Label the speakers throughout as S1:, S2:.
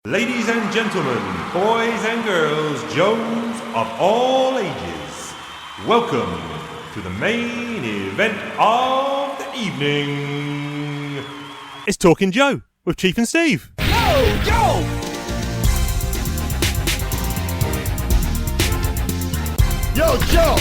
S1: Ladies and gentlemen, boys and girls, Joes of all ages, welcome to the main event of the evening. It's Talking Joe with Chief and Steve.
S2: Yo! Yo, Joe! Joe!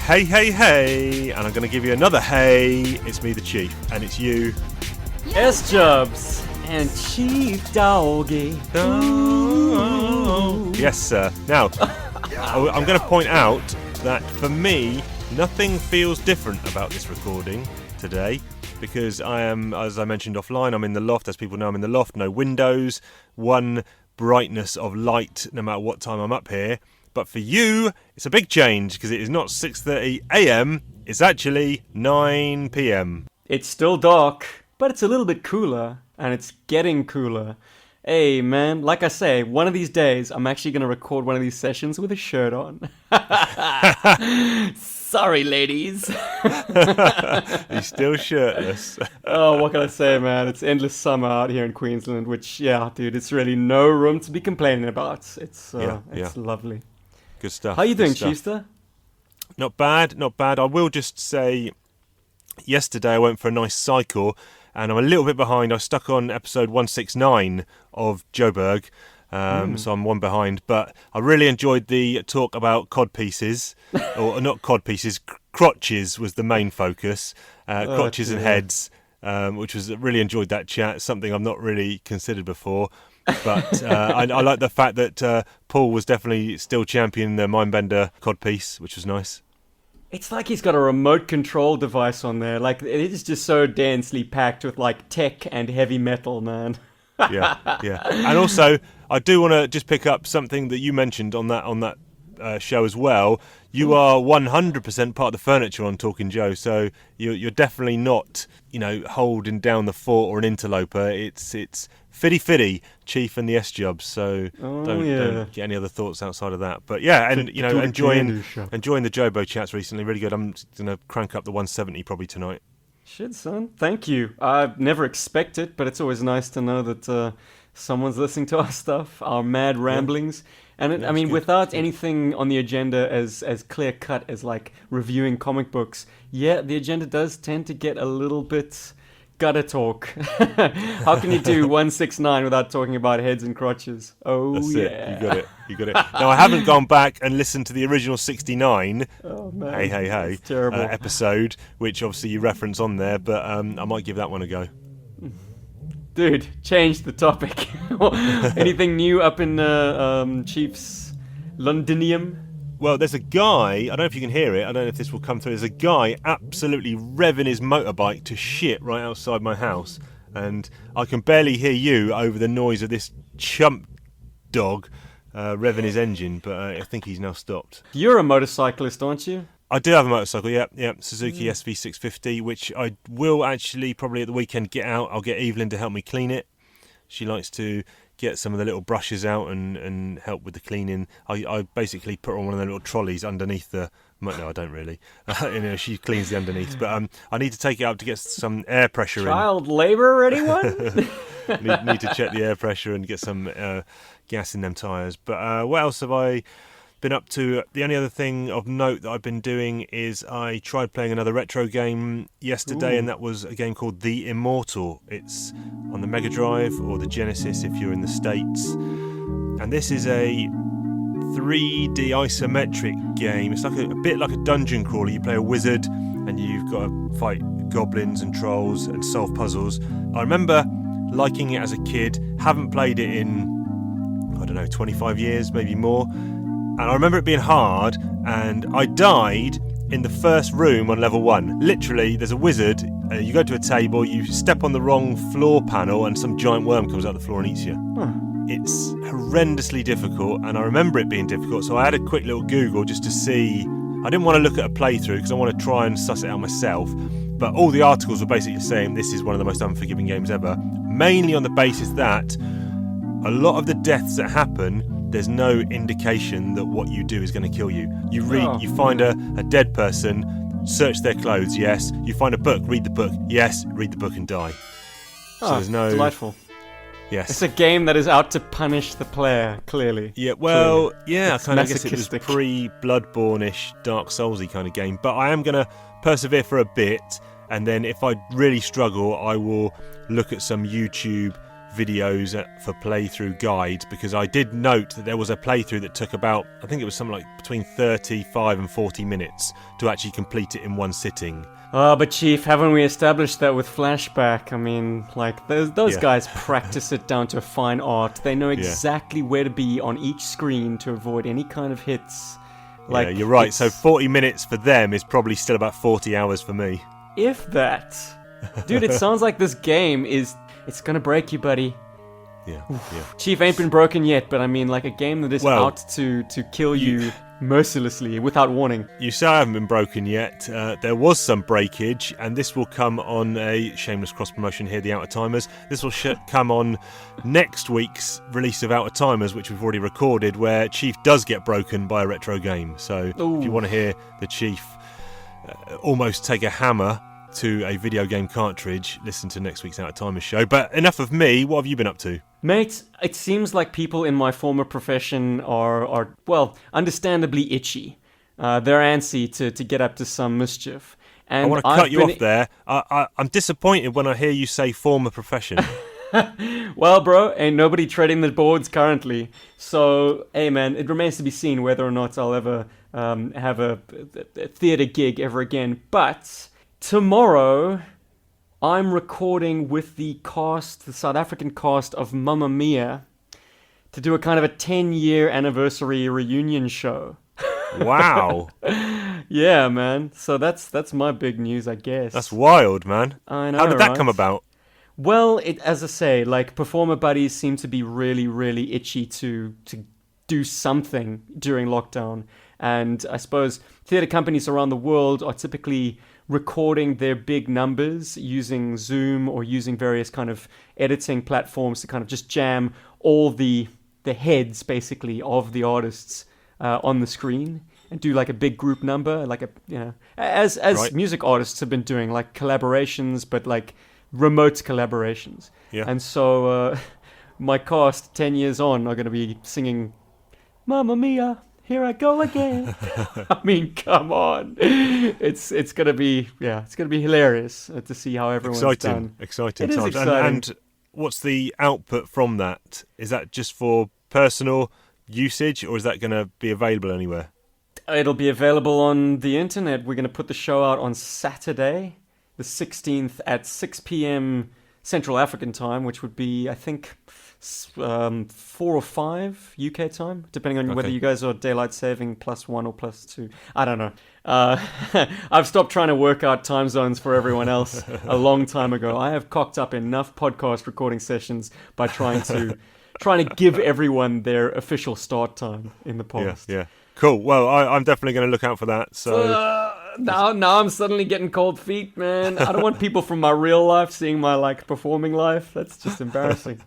S1: Hey, and I'm going to give you another hey. It's me, the Chief, and it's you.
S3: S-Jubs and Chief Doggy.
S1: Oh. Yes, sir. Now, I'm going to point out that for me, nothing feels different about this recording today because I am, as I mentioned offline, I'm in the loft. As people know, I'm in the loft. No windows, one brightness of light no matter what time I'm up here. But for you, it's a big change because it is not 6:30 a.m. It's actually 9 p.m.
S3: It's still dark, but it's a little bit cooler, and it's getting cooler. Hey, man, like I say, one of these days, I'm actually going to record one of these sessions with a shirt on. Sorry, ladies.
S1: You're still shirtless.
S3: Oh, what can I say, man? It's endless summer out here in Queensland, which, yeah, dude, it's really no room to be complaining about. It's lovely.
S1: Good stuff.
S3: How you doing, Chiefster?
S1: Not bad. I will just say, yesterday I went for a nice cycle, and I'm a little bit behind. I was stuck on episode 169 of Joburg, so I'm one behind. But I really enjoyed the talk about cod pieces, or not cod pieces, crotches was the main focus. Crotches and heads, which was really enjoyed that chat. Something I've not really considered before. But I like the fact that Paul was definitely still championing the Mindbender codpiece, which was nice.
S3: It's like he's got a remote control device on there. Like, it is just so densely packed with, like, tech and heavy metal, man.
S1: Yeah. And also, I do want to just pick up something that you mentioned on that show as well. You are 100% part of the furniture on Talking Joe, so you're definitely not, holding down the fort or an interloper. It's fitty, Chief and the S-Jubs, so don't get any other thoughts outside of that. But yeah, and enjoying the Jobo chats recently, really good. I'm going to crank up the 170 probably tonight.
S3: Shit, son. Thank you. I never expect it, but it's always nice to know that someone's listening to our stuff, our mad ramblings. And without anything on the agenda as clear-cut as, like, reviewing comic books, the agenda does tend to get a little bit gutter talk. How can you do 169 without talking about heads and crotches? Oh,
S1: that's
S3: yeah.
S1: It. You got it. Now, I haven't gone back and listened to the original 69 hey episode, which obviously you reference on there, but I might give that one a go.
S3: Dude, change the topic. Anything new up in Chief's Londinium?
S1: Well, there's a guy, I don't know if you can hear it, I don't know if this will come through, there's a guy absolutely revving his motorbike to shit right outside my house, and I can barely hear you over the noise of this chump dog revving his engine, but I think he's now stopped.
S3: You're a motorcyclist, aren't you?
S1: I do have a motorcycle, yeah, Suzuki SV650, which I will actually probably at the weekend get out. I'll get Evelyn to help me clean it. She likes to get some of the little brushes out and help with the cleaning. I basically put her on one of the little trolleys underneath the... No, I don't really. She cleans the underneath. But I need to take it up to get some air pressure
S3: Child labour, anyone?
S1: need to check the air pressure and get some gas in them tyres. But what else have I been up to? The only other thing of note that I've been doing is I tried playing another retro game yesterday, and that was a game called The Immortal. It's on the Mega Drive or the Genesis if you're in the States, and this is a 3D isometric game. It's like a bit like a dungeon crawler. You play a wizard and you've got to fight goblins and trolls and solve puzzles. I remember liking it as a kid, haven't played it in 25 years, maybe more. And I remember it being hard, and I died in the first room on level 1. Literally, there's a wizard, you go to a table, you step on the wrong floor panel, and some giant worm comes out the floor and eats you. It's horrendously difficult, and I remember it being difficult, so I had a quick little Google just to see. I didn't want to look at a playthrough because I want to try and suss it out myself, but all the articles were basically saying this is one of the most unforgiving games ever, mainly on the basis that a lot of the deaths that happen, there's no indication that what you do is going to kill you. You find a dead person, search their clothes, yes. You find a book, read the book, yes. Read the book and die. So there's no...
S3: Delightful.
S1: Yes.
S3: It's a game that is out to punish the player, clearly.
S1: Yeah, well,
S3: clearly.
S1: Yeah,
S3: It's
S1: I kind of guess it was
S3: masochistic.
S1: pre-Bloodborne-ish, Dark Souls-y kind of game. But I am going to persevere for a bit, and then if I really struggle, I will look at some YouTube videos for playthrough guides, because I did note that there was a playthrough that took about, I think it was something like between 35 and 40 minutes to actually complete it in one sitting.
S3: Oh, but Chief, haven't we established that with Flashback? I mean, like, those guys practice it down to a fine art. They know exactly where to be on each screen to avoid any kind of hits. Like,
S1: yeah, you're right. So 40 minutes for them is probably still about 40 hours for me.
S3: If that. Dude, it sounds like this game it's gonna break you, buddy.
S1: Yeah.
S3: Chief ain't been broken yet, but I mean, like, a game that is out to kill you mercilessly, without warning.
S1: You say I haven't been broken yet. There was some breakage, and this will come on a shameless cross-promotion here, the Outer Timers. This will come on next week's release of Outer Timers, which we've already recorded, where Chief does get broken by a retro game. So if you want to hear the Chief almost take a hammer to a video game cartridge, listen to next week's Outer Timers show. But enough of me, what have you been up to?
S3: Mate, it seems like people in my former profession are well, understandably itchy. They're antsy to get up to some mischief. And
S1: I want to cut you off there. I'm disappointed when I hear you say former profession.
S3: Well, bro, ain't nobody treading the boards currently. So, hey, man, it remains to be seen whether or not I'll ever have a theatre gig ever again. But tomorrow, I'm recording with the South African cast of Mamma Mia, to do a kind of a 10-year anniversary reunion show.
S1: Wow.
S3: Yeah, man. So that's my big news, I guess.
S1: That's wild, man.
S3: I know,
S1: How did that
S3: right?
S1: come about?
S3: Well, as I say, like, performer buddies seem to be really, really itchy to do something during lockdown. And I suppose theatre companies around the world are typically recording their big numbers using Zoom or using various kind of editing platforms to kind of just jam all the heads, basically, of the artists on the screen and do like a big group number, like as
S1: Right.
S3: music artists have been doing, like collaborations, but like remote collaborations.
S1: Yeah.
S3: And so my cast 10 years on are going to be singing Mamma Mia, here I go again. I mean, come on. It's going to be hilarious to see how everyone's done.
S1: Exciting
S3: It is
S1: times.
S3: exciting.
S1: And what's the output from that? Is that just for personal usage, or is that going to be available anywhere?
S3: It'll be available on the internet. We're going to put the show out on Saturday, the 16th at 6 p.m. Central African time, which would be, I think, 4 or 5 UK time, depending on whether you guys are daylight saving +1 or +2. I don't know. I've stopped trying to work out time zones for everyone else a long time ago. I have cocked up enough podcast recording sessions by trying to give everyone their official start time in the past.
S1: Yeah. Cool. Well, I'm definitely going to look out for that. So
S3: now I'm suddenly getting cold feet, man. I don't want people from my real life seeing my like performing life. That's just embarrassing.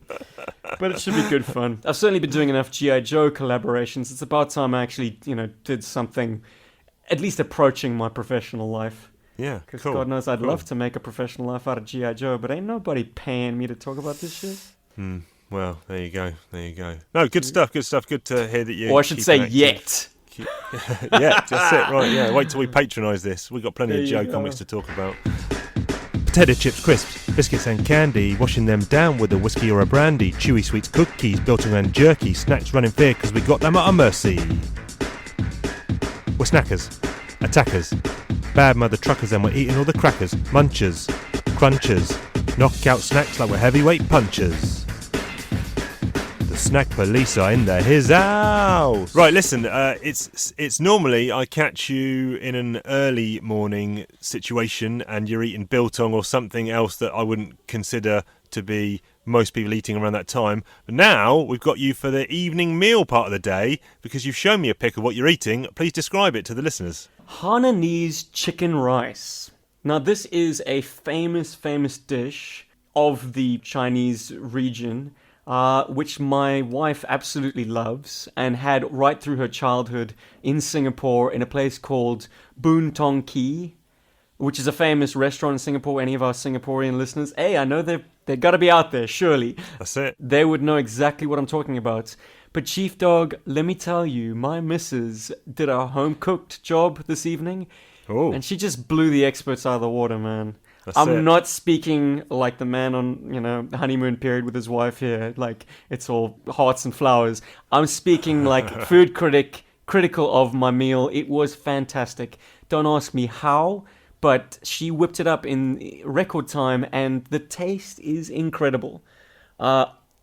S3: But it should be good fun. I've certainly been doing enough G.I. Joe collaborations. It's about time I actually, did something at least approaching my professional life.
S1: yeah,
S3: Because
S1: cool.
S3: God knows I'd
S1: Cool.
S3: love to make a professional life out of G.I. Joe, but ain't nobody paying me to talk about this shit.
S1: Well, there you go. No, good stuff. Good to hear that you.
S3: Or I should say, yet.
S1: Yeah, that's it. Right. Yeah. Wait till we patronise this. We've got plenty
S3: There
S1: of
S3: you
S1: Joe
S3: go.
S1: comics to talk about. Potato chips, crisps, biscuits and candy, washing them down with a whiskey or a brandy, chewy sweets, cookies, built around jerky, snacks running fair because we got them at our mercy. We're snackers, attackers, bad mother truckers and we're eating all the crackers, munchers, crunchers, knockout snacks like we're heavyweight punchers. The snack police are in his house. Right, listen, it's normally I catch you in an early morning situation and you're eating biltong or something else that I wouldn't consider to be most people eating around that time. But now we've got you for the evening meal part of the day because you've shown me a pic of what you're eating. Please describe it to the listeners.
S3: Hainanese chicken rice. Now, this is a famous dish of the Chinese region. which my wife absolutely loves and had right through her childhood in Singapore in a place called Boon Tong Kee, which is a famous restaurant in Singapore. Any of our Singaporean listeners, hey, I know they've got to be out there, surely.
S1: That's it.
S3: They would know exactly what I'm talking about. But Chief Dog, let me tell you, my missus did a home-cooked job this evening, and she just blew the experts out of the water, man. I'm not speaking like the man on, the honeymoon period with his wife here, like it's all hearts and flowers. I'm speaking like food critical of my meal. It was fantastic. Don't ask me how, but she whipped it up in record time, and the taste is incredible.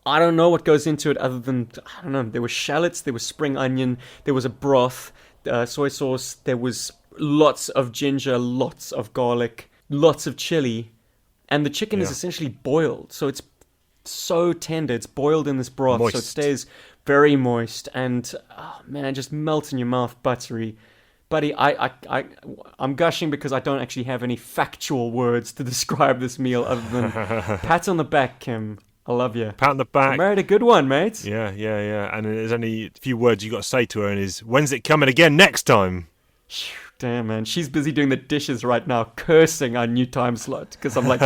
S3: I don't know what goes into it other than, I don't know, there were shallots, there was spring onion, there was a broth, soy sauce, there was lots of ginger, lots of garlic, lots of chili, and the chicken is essentially boiled, so it's so tender. It's boiled in this broth, so it stays very moist, and, oh man, just melts in your mouth, buttery. Buddy, I'm gushing because I don't actually have any factual words to describe this meal other than pat on the back, Kim. I love you.
S1: Pat on the back.
S3: You married a good one, mate.
S1: Yeah. And there's only a few words you got to say to her, and is, when's it coming again next time?
S3: Damn, man. She's busy doing the dishes right now, cursing our new time slot. Because I'm like,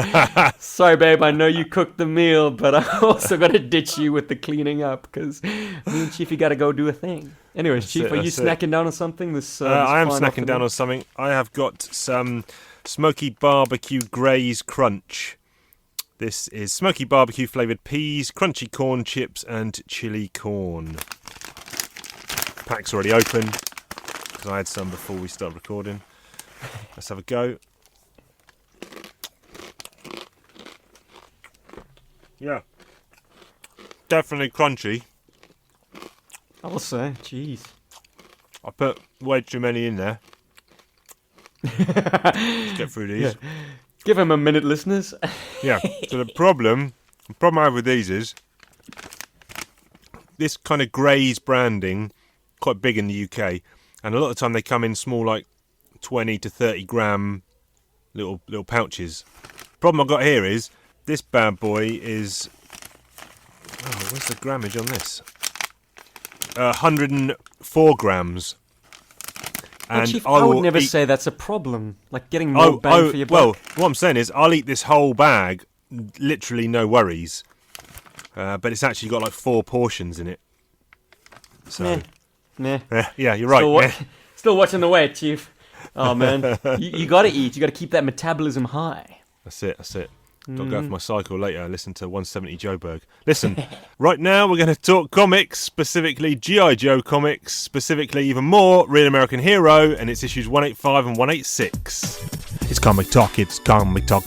S3: sorry, babe, I know you cooked the meal, but I also got to ditch you with the cleaning up. Because me and Chiefy got to go do a thing. Anyways, Chief, are you snacking down on something?
S1: I am snacking down on something. I have got some smoky barbecue Grey's Crunch. This is smoky barbecue flavoured peas, crunchy corn chips, and chili corn. Pack's already open, because I had some before we started recording. Let's have a go. Yeah. Definitely crunchy.
S3: I'll say, jeez.
S1: I put way too many in there. Let's get through these.
S3: Yeah. Give him a minute, listeners.
S1: Yeah. So the problem I have with these is this kind of Grey's branding, quite big in the UK, and a lot of the time they come in small, like 20 to 30 gram little pouches. Problem I've got here is this bad boy is, where's the grammage on this? 104 grams.
S3: And Chief, I would never say that's a problem. Like getting more bang for your buck.
S1: Well, what I'm saying is I'll eat this whole bag, literally no worries. But it's actually got like 4 portions in it. So,
S3: Nah.
S1: Yeah, you're right.
S3: Still watching the weight, Chief. Oh man, you got to eat. You got to keep that metabolism high.
S1: That's it. Got to go for my cycle later. Listen to 170 Joburg. Listen, right now we're going to talk comics, specifically G.I. Joe comics, specifically even more Real American Hero, and it's issues 185 and 186. It's comic talk,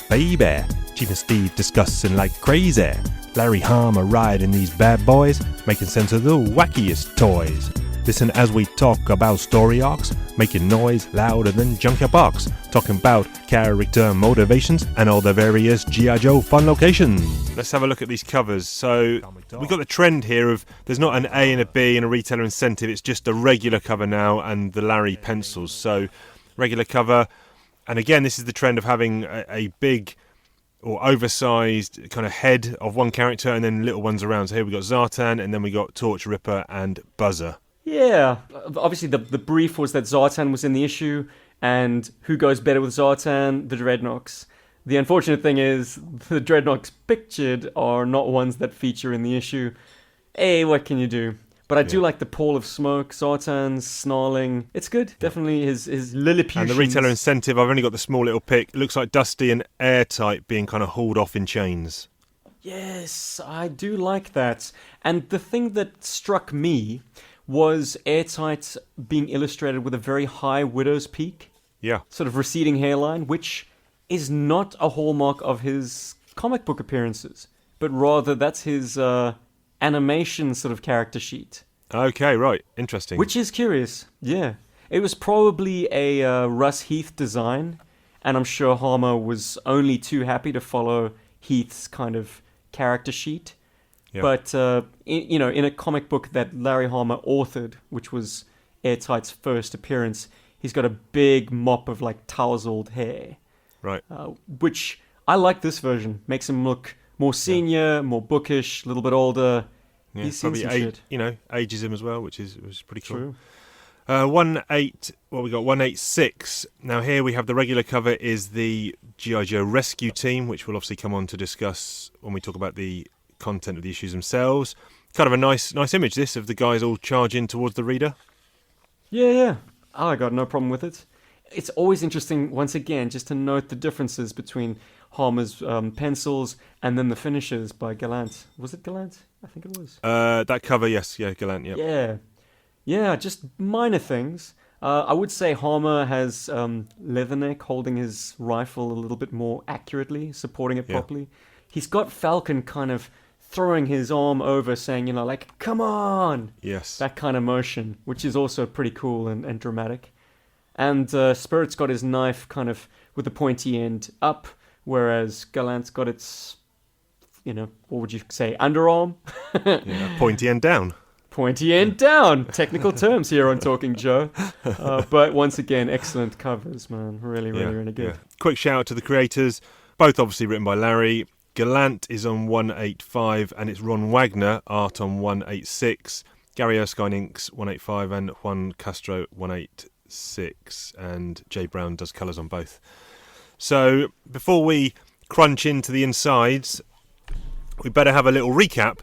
S1: baby. Chief and Steve discussing like crazy. Larry Hama riding these bad boys, making sense of the wackiest toys. Listen as we talk about story arcs, making noise louder than Junkyard Box, talking about character motivations and all the various G.I. Joe fun locations. Let's have a look at these covers. So we've got the trend here of there's not an A and a B and a retailer incentive, it's just a regular cover now and the Larry pencils. So regular cover, and again this is the trend of having a big or oversized kind of head of one character and then little ones around. So here we got Zartan and then we got Torch, Ripper and Buzzer. Yeah,
S3: obviously the brief was that Zartan was in the issue, and who goes better with Zartan? The Dreadnoks. The unfortunate thing is, the Dreadnoks pictured are not ones that feature in the issue. Hey, what can you do? But I do like the Pall of Smoke, Zartan's snarling. It's good. Definitely his Lilliputians.
S1: And the retailer incentive, I've only got the small little pic. It looks like Dusty and Airtight being kind of hauled off in chains.
S3: Yes, I do like that. And the thing that struck me was Airtight being illustrated with a very high widow's peak.
S1: Yeah.
S3: Sort of receding hairline, which is not a hallmark of his comic book appearances, but rather that's his animation sort of character sheet.
S1: Okay, right. Interesting.
S3: Which is curious. Yeah. It was probably a Russ Heath design, and I'm sure Harmer was only too happy to follow Heath's kind of character sheet. Yep. But, in a comic book that Larry Hama authored, which was Airtight's first appearance, he's got a big mop of, like, tousled hair.
S1: Right.
S3: Which, I like this version. Makes him look more senior, more bookish, a little bit older.
S1: Yeah,
S3: He's seen
S1: probably
S3: some shit.
S1: ageism as well, which is pretty cool.
S3: True.
S1: 186. Now here we have the regular cover is the G.I. Joe Rescue Team, which we'll obviously come on to discuss when we talk about the content of the issues themselves. Kind of a nice image, this, of the guys all charging towards the reader.
S3: Yeah. I got no problem with it. It's always interesting, once again, just to note the differences between Harmer's pencils and then the finishes by Gallant. Was it Gallant? I think it was.
S1: That cover, yes. Yeah, Gallant, yeah.
S3: Yeah, just minor things. I would say Harmer has Leatherneck holding his rifle a little bit more accurately, supporting it properly. He's got Falcon kind of throwing his arm over, saying, like, come on!
S1: Yes.
S3: That kind of motion, which is also pretty cool and dramatic. And Spirit's got his knife kind of with the pointy end up, whereas Gallant's got its, what would you say, underarm?
S1: Pointy end down.
S3: Pointy end down. Technical terms here on Talking Joe. But once again, excellent covers, man. Really good.
S1: Yeah. Quick shout out to the creators. Both obviously written by Larry. Gallant is on 185 and it's Ron Wagner, art on 186. Gary Erskine inks 185 and Juan Castro 186. And Jay Brown does colours on both. So before we crunch into the insides, we better have a little recap.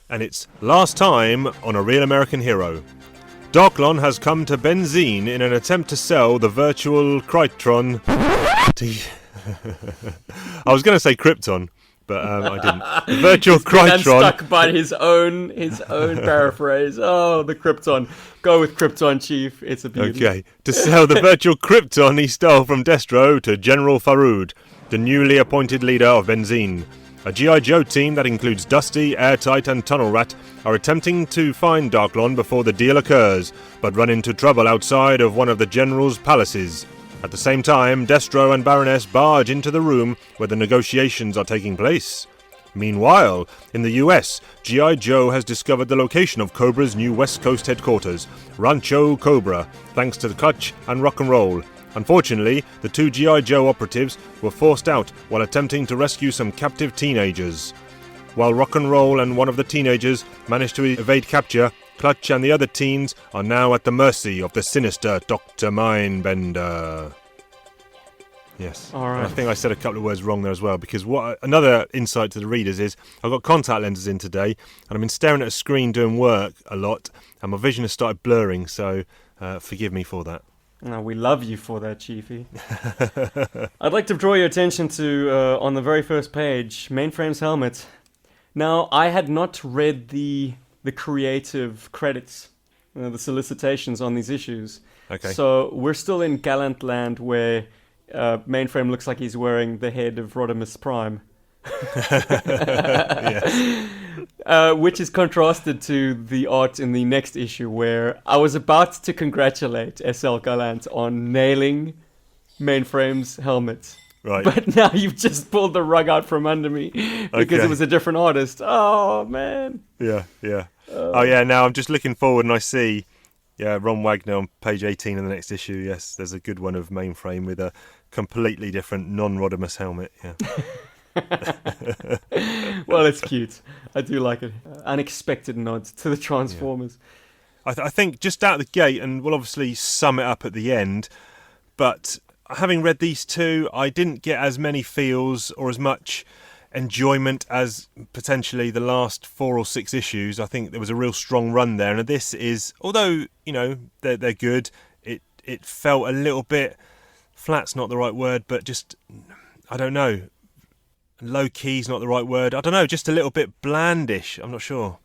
S1: And it's last time on A Real American Hero. Darklon has come to Benzheen in an attempt to sell the virtual Krypton. I was going to say Krypton, but I didn't. The virtual Krypton.
S3: Stuck by his own paraphrase. Oh, the Krypton. Go with Krypton, Chief. It's a beauty.
S1: Okay. To sell the virtual Krypton he stole from Destro to General Faroud, the newly appointed leader of Benzheen. A G.I. Joe team that includes Dusty, Airtight and Tunnel Rat are attempting to find Darklon before the deal occurs, but run into trouble outside of one of the General's palaces. At the same time, Destro and Baroness barge into the room where the negotiations are taking place. Meanwhile, in the US, G.I. Joe has discovered the location of Cobra's new West Coast headquarters, Rancho Cobra, thanks to the Clutch and Rock and Roll. Unfortunately, the two G.I. Joe operatives were forced out while attempting to rescue some captive teenagers. While Rock and Roll and one of the teenagers managed to evade capture, Clutch and the other teens are now at the mercy of the sinister Dr. Mindbender. Yes.
S3: All right.
S1: And I think I said a couple of words wrong there as well, because what another insight to the readers is I've got contact lenses in today, and I've been staring at a screen doing work a lot, and my vision has started blurring, so forgive me for that.
S3: No, we love you for that, Chiefy. I'd like to draw your attention to, on the very first page, Mainframe's helmet. Now, I had not read the creative credits, the solicitations on these issues.
S1: Okay.
S3: So we're still in Gallant land where Mainframe looks like he's wearing the head of Rodimus Prime.
S1: Yes.
S3: Which is contrasted to the art in the next issue where I was about to congratulate S.L. Gallant on nailing Mainframe's helmet.
S1: Right.
S3: But now you've just pulled the rug out from under me because it was a different artist. Oh, man.
S1: Yeah. Now I'm just looking forward and I see Ron Wagner on page 18 of the next issue. Yes, there's a good one of Mainframe with a completely different non-Rodimus helmet. Yeah.
S3: Well, it's cute. I do like it. Unexpected nod to the Transformers.
S1: Yeah. I think just out the gate, and we'll obviously sum it up at the end, but having read these two, I didn't get as many feels or as much enjoyment as potentially the last 4 or 6 issues. I think there was a real strong run there, and this is, although they're good, it felt a little bit flat's not the right word, but just I don't know. Low key's not the right word. I don't know, just a little bit blandish. I'm not sure.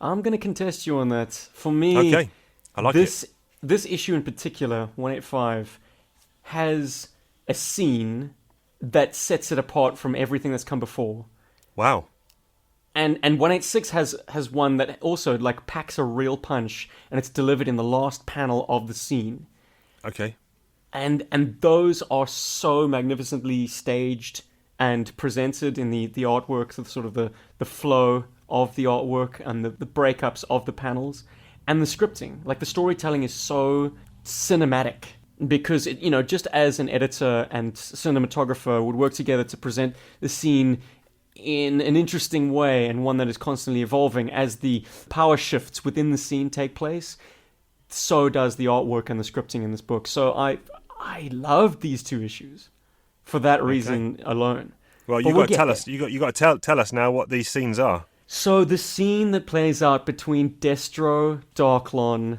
S3: I'm going to contest you on that. For me,
S1: okay. I like
S3: this issue in particular, 185, has a scene that sets it apart from everything that's come before.
S1: Wow.
S3: And 186 has one that also like packs a real punch, and it's delivered in the last panel of the scene.
S1: Okay.
S3: And those are so magnificently staged and presented in the artwork, so sort of the flow of the artwork and the breakups of the panels and the scripting. Like the storytelling is so cinematic because just as an editor and cinematographer would work together to present the scene in an interesting way, and one that is constantly evolving as the power shifts within the scene take place. So does the artwork and the scripting in this book. So I loved these 2 issues for that reason alone.
S1: Well, you got to tell us. You got to tell us now what these scenes are.
S3: So the scene that plays out between Destro, Darklon,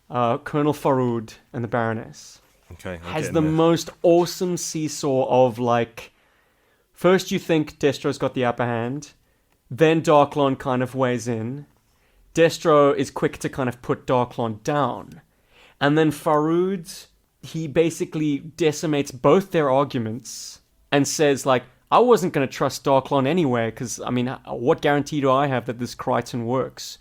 S3: Colonel Faroud, and the Baroness has the most awesome seesaw of, like, first you think Destro's got the upper hand, then Darklon kind of weighs in. Destro is quick to kind of put Darklon down. And then Faroud, he basically decimates both their arguments and says, like, I wasn't going to trust Darklon anyway, because, I mean, what guarantee do I have that this Krypton works?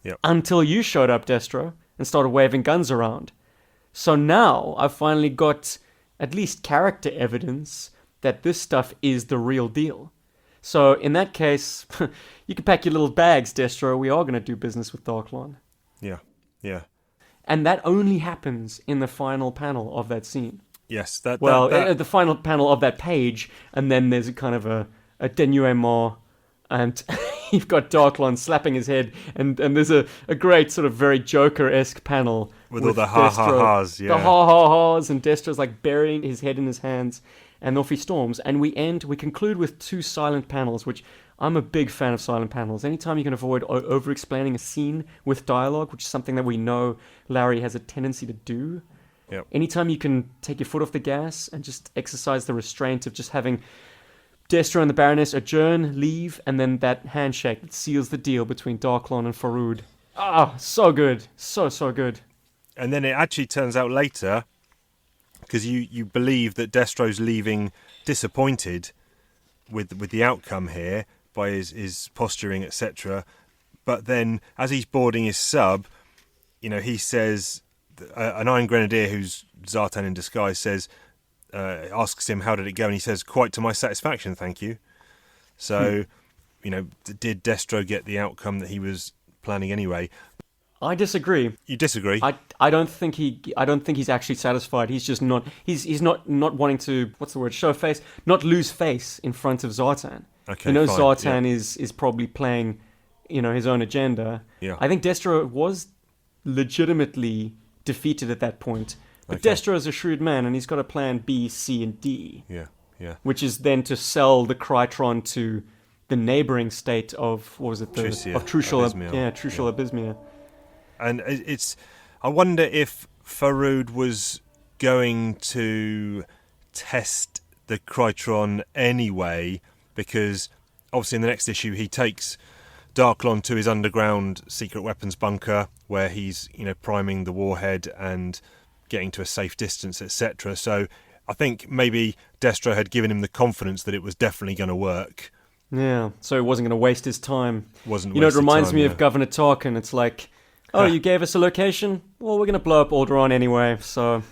S1: Yep.
S3: Until you showed up, Destro, and started waving guns around. So now I've finally got at least character evidence that this stuff is the real deal. So in that case, you can pack your little bags, Destro. We are going to do business with Darklon.
S1: Yeah, yeah.
S3: And that only happens in the final panel of that scene.
S1: Yes,
S3: the final panel of that page, and then there's a kind of a denouement, and you've got Darklon slapping his head, and there's a great sort of very Joker-esque panel
S1: with all the ha-ha-has,
S3: the ha-ha-has, and Destro's like burying his head in his hands, and off he storms. And we conclude with 2 silent panels, which I'm a big fan of silent panels. Anytime you can avoid over-explaining a scene with dialogue, which is something that we know Larry has a tendency to do.
S1: Yep.
S3: Anytime you can take your foot off the gas and just exercise the restraint of just having Destro and the Baroness adjourn, leave, and then that handshake that seals the deal between Darklon and Faroud. Ah, so good. So good.
S1: And then it actually turns out later, because you believe that Destro's leaving disappointed with the outcome here by his posturing, etc. But then as he's boarding his sub, he says, an Iron Grenadier who's Zartan in disguise asks him how did it go, and he says, quite to my satisfaction, thank you. So, did Destro get the outcome that he was planning anyway?
S3: I disagree.
S1: You disagree?
S3: I don't think he's actually satisfied. He's just not. He's not wanting to. What's the word? Show face. Not lose face in front of Zartan.
S1: Okay, fine.
S3: Zartan is probably playing, his own agenda.
S1: Yeah.
S3: I think Destro was legitimately defeated at that point. But Destro is a shrewd man, and he's got a plan B, C, and D.
S1: Yeah.
S3: Which is then to sell the Krytron to the neighboring state of, what was it? Trucial Abysmia.
S1: And I wonder if Faroud was going to test the Krytron anyway, because obviously in the next issue he takes Darklon to his underground secret weapons bunker where he's, priming the warhead and getting to a safe distance, etc. So I think maybe Destro had given him the confidence that it was definitely going to work.
S3: Yeah, so he wasn't going to waste his time.
S1: It
S3: reminds me of Governor Tarkin. It's like, you gave us a location? Well, we're going to blow up Alderaan anyway, so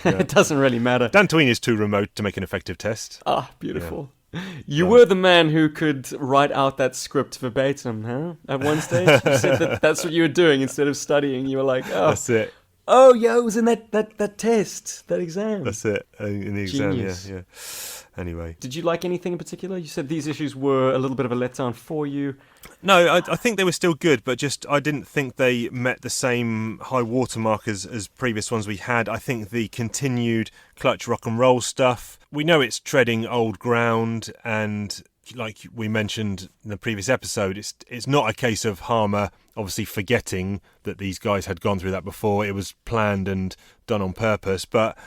S3: it doesn't really matter.
S1: Dantooine is too remote to make an effective test.
S3: Ah, beautiful. Yeah. You were the man who could write out that script verbatim, huh? At one stage, you said that's what you were doing instead of studying. You were like, oh,
S1: that's it.
S3: Oh, yeah, it was in that test, that exam.
S1: That's it, in the exam,
S3: Genius.
S1: yeah. Anyway.
S3: Did you like anything in particular? You said these issues were a little bit of a letdown for you.
S1: No, I think they were still good, but just I didn't think they met the same high watermark as previous ones we had. I think the continued clutch rock and roll stuff, we know it's treading old ground, and like we mentioned in the previous episode, it's not a case of Harmer obviously forgetting that these guys had gone through that before. It was planned and done on purpose, but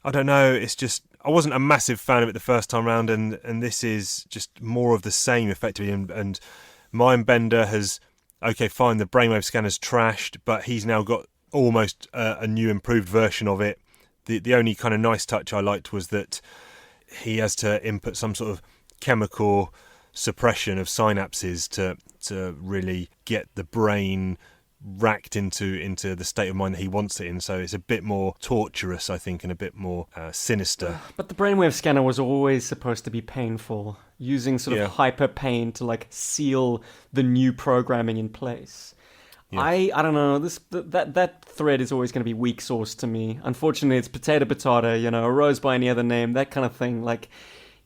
S1: I don't know, it's just I wasn't a massive fan of it the first time round, and this is just more of the same effectively, and Mindbender has, okay fine, the brainwave scanner's trashed, but he's now got almost a new improved version of it. The only kind of nice touch I liked was that he has to input some sort of chemical suppression of synapses to really get the brain racked into the state of mind that he wants it in. So it's a bit more torturous, I think, and a bit more sinister. But
S3: the brainwave scanner was always supposed to be painful, using sort of hyper pain to like seal the new programming in place. Yeah. I don't know, that thread is always going to be weak sauce to me. Unfortunately, it's potato, a rose by any other name, that kind of thing. Like,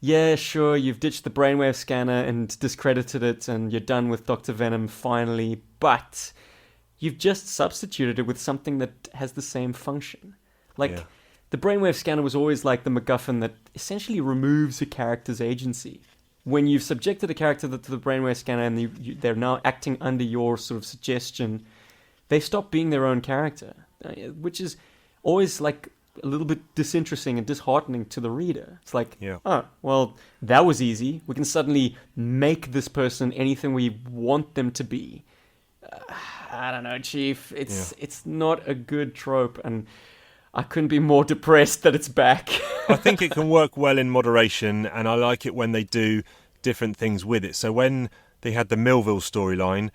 S3: yeah, sure, you've ditched the brainwave scanner and discredited it, and you're done with Dr. Venom finally, but you've just substituted it with something that has the same function. Like,
S1: Yeah.
S3: the brainwave scanner was always like the MacGuffin that essentially removes a character's agency. When you've subjected a character to the brainwave scanner and they're now acting under your sort of suggestion, they stop being their own character, which is always like a little bit disinteresting and disheartening to the reader. It's like,
S1: Yeah.
S3: oh, well, that was easy. We can suddenly make this person anything we want them to be. I don't know, Chief. It's not a good trope, and I couldn't be more depressed that it's back.
S1: I think it can work well in moderation, and I like it when they do different things with it. So when they had the Millville storyline,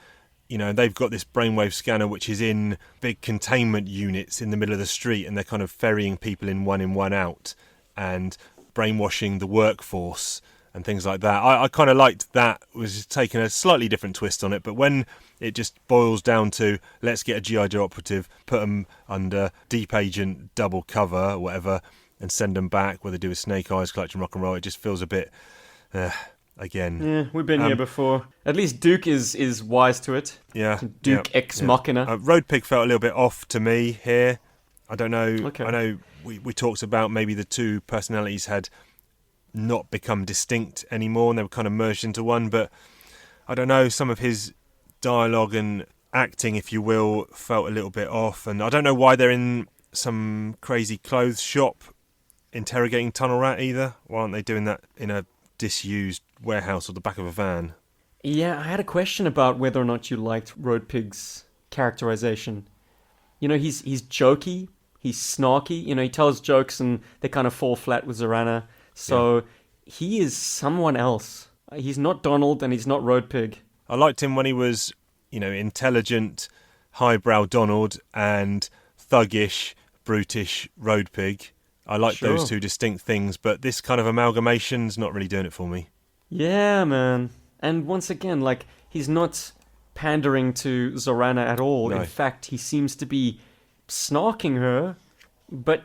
S1: they've got this brainwave scanner which is in big containment units in the middle of the street, and they're kind of ferrying people in, one out, and brainwashing the workforce and things like that. I kind of liked that, was taking a slightly different twist on it, but when it just boils down to, let's get a G.I. Joe operative, put them under deep agent double cover or whatever, and send them back, where they do with Snake Eyes, Collection Rock and Roll, it just feels a bit, again.
S3: Yeah, we've been here before. At least Duke is wise to it.
S1: Yeah.
S3: Duke ex machina.
S1: Road Pig felt a little bit off to me here. I don't know.
S3: Okay.
S1: I know we talked about maybe the two personalities had not become distinct anymore and they were kind of merged into one, but I don't know, some of his dialogue and acting, if you will, felt a little bit off, and I don't know why they're in some crazy clothes shop interrogating Tunnel Rat either. Why aren't they doing that in a disused warehouse or the back of a van?
S3: Yeah, I had a question about whether or not you liked Road Pig's characterization. He's jokey, he's snarky, he tells jokes and they kind of fall flat with Zorana. So he is someone else. He's not Donald and he's not Road Pig.
S1: I liked him when he was, intelligent, highbrow Donald and thuggish, brutish Road Pig. I like those two distinct things, but this kind of amalgamation's not really doing it for me.
S3: Yeah, man. And once again, like, he's not pandering to Zorana at all.
S1: No.
S3: In fact, he seems to be snarking her, but,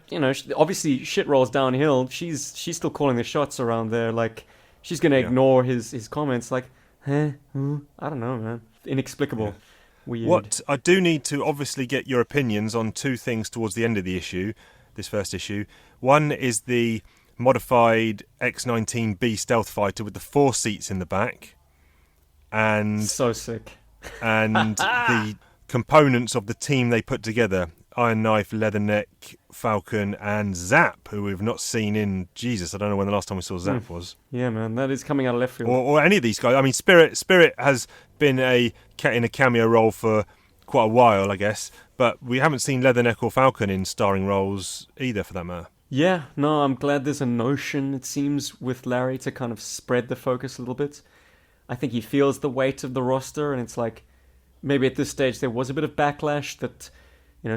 S3: obviously shit rolls downhill. She's still calling the shots around there. Like, she's going to ignore his comments like, I don't know, man. Inexplicable.
S1: Yeah.
S3: Weird.
S1: What I do need to obviously get your opinions on two things towards the end of the issue, this first issue. One is the modified X-19B stealth fighter with the 4 seats in the back, and
S3: so sick.
S1: And the components of the team they put together: Iron Knife, Leatherneck, Falcon, and Zap, who we've not seen in Jesus. I don't know when the last time we saw Zap was.
S3: Yeah, man, that is coming out of left field.
S1: Or any of these guys. I mean, Spirit has been in a cameo role for quite a while, I guess, but we haven't seen Leatherneck or Falcon in starring roles either, for that matter.
S3: Yeah, no, I'm glad there's a notion, it seems, with Larry to kind of spread the focus a little bit. I think he feels the weight of the roster, and it's like, maybe at this stage there was a bit of backlash that,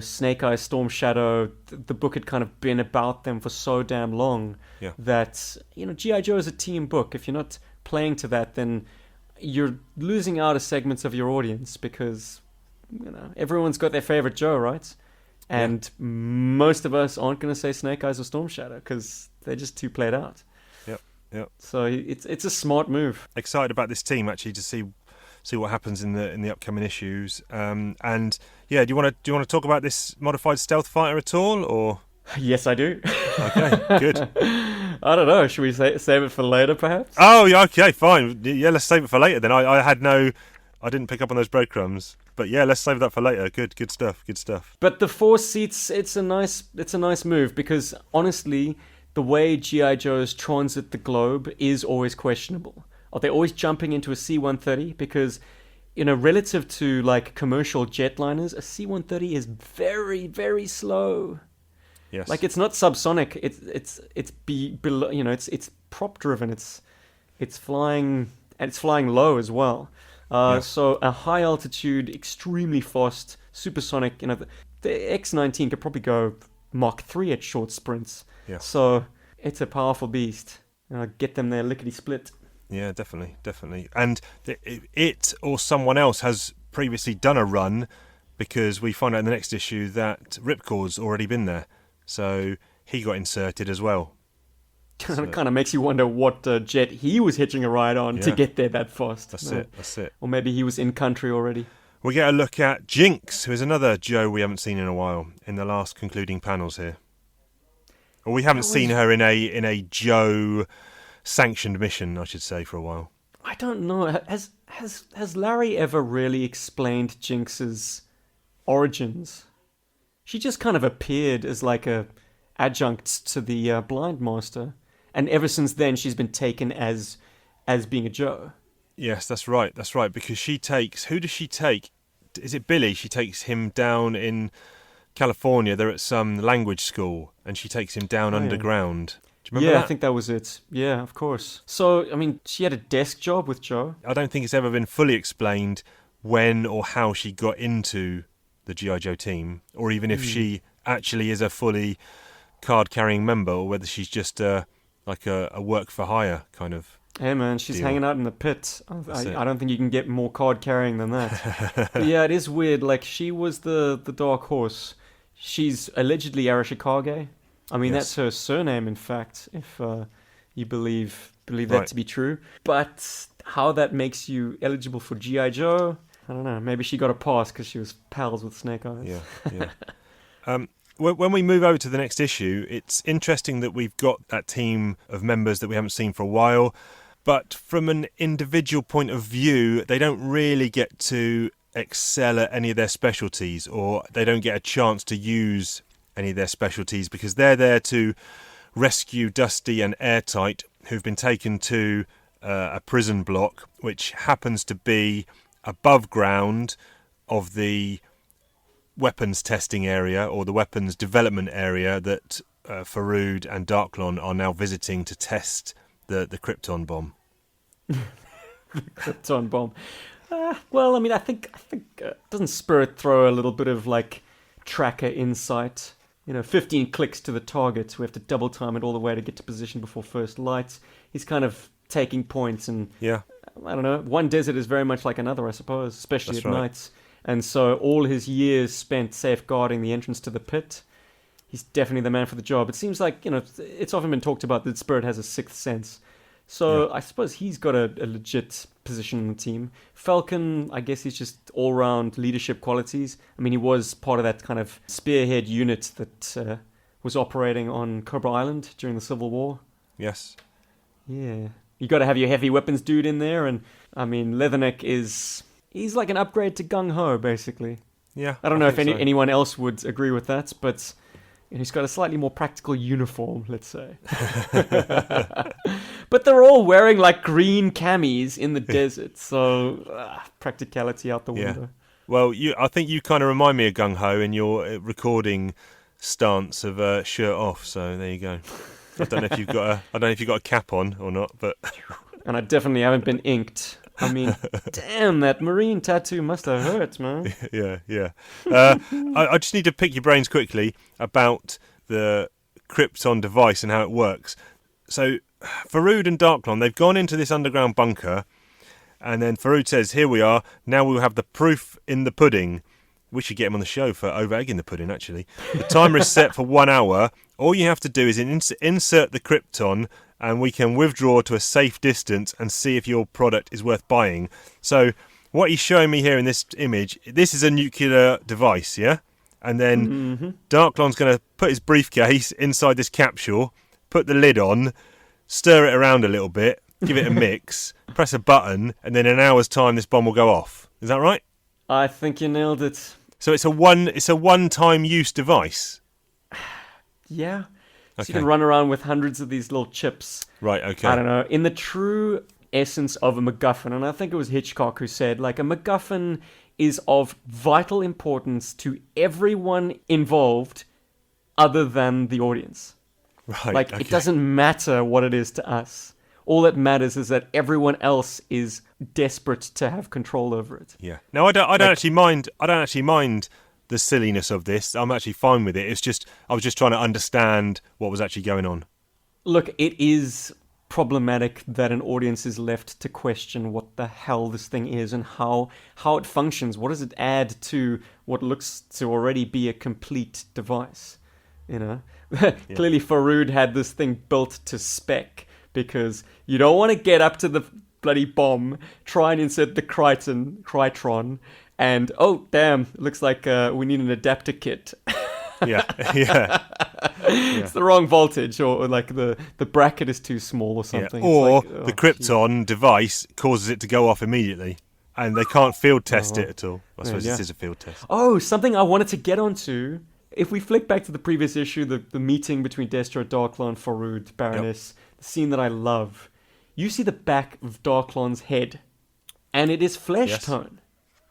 S3: Snake Eyes, Storm Shadow, the book had kind of been about them for so damn long that, G.I. Joe is a team book. If you're not playing to that, then you're losing out a segments of your audience because, everyone's got their favorite Joe, right? And most of us aren't going to say Snake Eyes or Storm Shadow because they're just too played out.
S1: Yep.
S3: So it's a smart move.
S1: Excited about this team actually to see what happens in the upcoming issues. And yeah, do you want to talk about this modified stealth fighter at all, or?
S3: Yes, I do.
S1: Okay, good.
S3: I don't know. Should we save it for later, perhaps?
S1: Oh, yeah. Okay, fine. Yeah, let's save it for later then. I didn't pick up on those breadcrumbs. But yeah, let's save that for later. Good stuff.
S3: But the 4 seats, it's a nice move because honestly, the way G.I. Joes transit the globe is always questionable. Are they always jumping into a C-130? Because, relative to like commercial jetliners, a C-130 is very, very slow.
S1: Yes.
S3: Like it's not subsonic. It's below. It's prop driven. It's flying and it's flying low as well. So a high altitude, extremely fast, supersonic. The X-19 could probably go Mach 3 at short sprints.
S1: Yeah.
S3: So it's a powerful beast. Get them there lickety split.
S1: Yeah, definitely. And it or someone else has previously done a run, because we find out in the next issue that Ripcord's already been there, so he got inserted as well.
S3: Kind of makes you wonder what jet he was hitching a ride on to get there that fast.
S1: That's it.
S3: Or maybe he was in country already.
S1: We get a look at Jinx, who is another Joe we haven't seen in a while in the last concluding panels here. Or we haven't seen her in a Joe sanctioned mission, I should say, for a while.
S3: I don't know. Has Larry ever really explained Jinx's origins? She just kind of appeared as like a adjunct to the blind master, and ever since then she's been taken as being a Joe.
S1: Yes, that's right. Because she takes, who does she take? Is it Billy? She takes him down in California. They're at some language school, and she takes him down underground. Do you remember that?
S3: I think that was it. Yeah, of course. So, I mean, she had a desk job with Joe.
S1: I don't think it's ever been fully explained when or how she got into the G.I. Joe team, or even if she actually is a fully card-carrying member, or whether she's just like a work-for-hire kind of.
S3: Hey man, she's hanging out in the pit. I don't think you can get more card-carrying than that. But yeah, it is weird. Like, she was the dark horse. She's allegedly Arashikage. I mean, that's her surname, in fact, if you believe that to be true. But how that makes you eligible for G.I. Joe, I don't know. Maybe she got a pass because she was pals with Snake Eyes.
S1: Yeah. When we move over to the next issue, it's interesting that we've got that team of members that we haven't seen for a while. But from an individual point of view, they don't really get to excel at any of their specialties, or they don't get a chance to use any of their specialties because they're there to rescue Dusty and Airtight, who've been taken to a prison block, which happens to be above ground of the weapons testing area or the weapons development area that Faroud and Darklon are now visiting to test the Krypton Bomb.
S3: The Krypton Bomb. Well, I mean, I think doesn't Spirit throw a little bit of like tracker insight? 15 clicks to the target. We have to double time it all the way to get to position before first light. He's kind of taking points, and I don't know. One desert is very much like another, I suppose, especially at nights. And so all his years spent safeguarding the entrance to the pit, he's definitely the man for the job. It seems like, it's often been talked about that Spirit has a sixth sense. So I suppose he's got a legit position in the team. Falcon, I guess he's just all-round leadership qualities. I mean, he was part of that kind of spearhead unit that was operating on Cobra Island during the Civil War.
S1: Yes.
S3: Yeah. You got to have your heavy weapons dude in there. And, I mean, Leatherneck he's like an upgrade to Gung Ho, basically.
S1: Yeah.
S3: I don't know if anyone else would agree with that, but he's got a slightly more practical uniform, let's say. But they're all wearing like green camis in the desert, so practicality out the window.
S1: Well, I think you kind of remind me of Gung Ho in your recording stance of shirt off. So there you go. I don't know if you've got a cap on or not, but
S3: and I definitely haven't been inked. I mean, damn, that marine tattoo must have hurt, man.
S1: Yeah. I just need to pick your brains quickly about the Krypton device and how it works. So, Faroud and Darklon, they've gone into this underground bunker, and then Faroud says, here we are, now we'll have the proof in the pudding. We should get him on the show for over-egging the pudding, actually. The timer is set for 1 hour. All you have to do is insert the Krypton, and we can withdraw to a safe distance and see if your product is worth buying. So what he's showing me here in this image, this is a nuclear device, yeah? And then Darklon's going to put his briefcase inside this capsule, put the lid on, stir it around a little bit, give it a mix, press a button, and then in an hour's time this bomb will go off. Is that right?
S3: I think you nailed it.
S1: So it's a one-time use device?
S3: Yeah. So you can run around with hundreds of these little chips.
S1: Right, okay.
S3: I don't know. In the true essence of a MacGuffin, and I think it was Hitchcock who said, like, a MacGuffin is of vital importance to everyone involved other than the audience.
S1: Right,
S3: like, it doesn't matter what it is to us. All that matters is that everyone else is desperate to have control over it.
S1: Yeah. No, I don't actually mind. I don't actually mind the silliness of this. I'm actually fine with it. It's just I was just trying to understand what was actually going on.
S3: Look, it is problematic that an audience is left to question what the hell this thing is and how it functions. What does it add to what looks to already be a complete device? you know. Clearly Farood had this thing built to spec, because you don't want to get up to the bloody bomb, try and insert the Krytron, and oh damn, looks like we need an adapter kit.
S1: Yeah.
S3: It's the wrong voltage, or like the bracket is too small or something.
S1: Yeah. Or
S3: it's like,
S1: the Krypton device causes it to go off immediately, and they can't field test it at all. I suppose this is a field test.
S3: Oh, something I wanted to get onto. If we flick back to the previous issue, the meeting between Destro, Darklon, Farood, Baroness, the scene that I love. You see the back of Darklon's head, and it is flesh tone.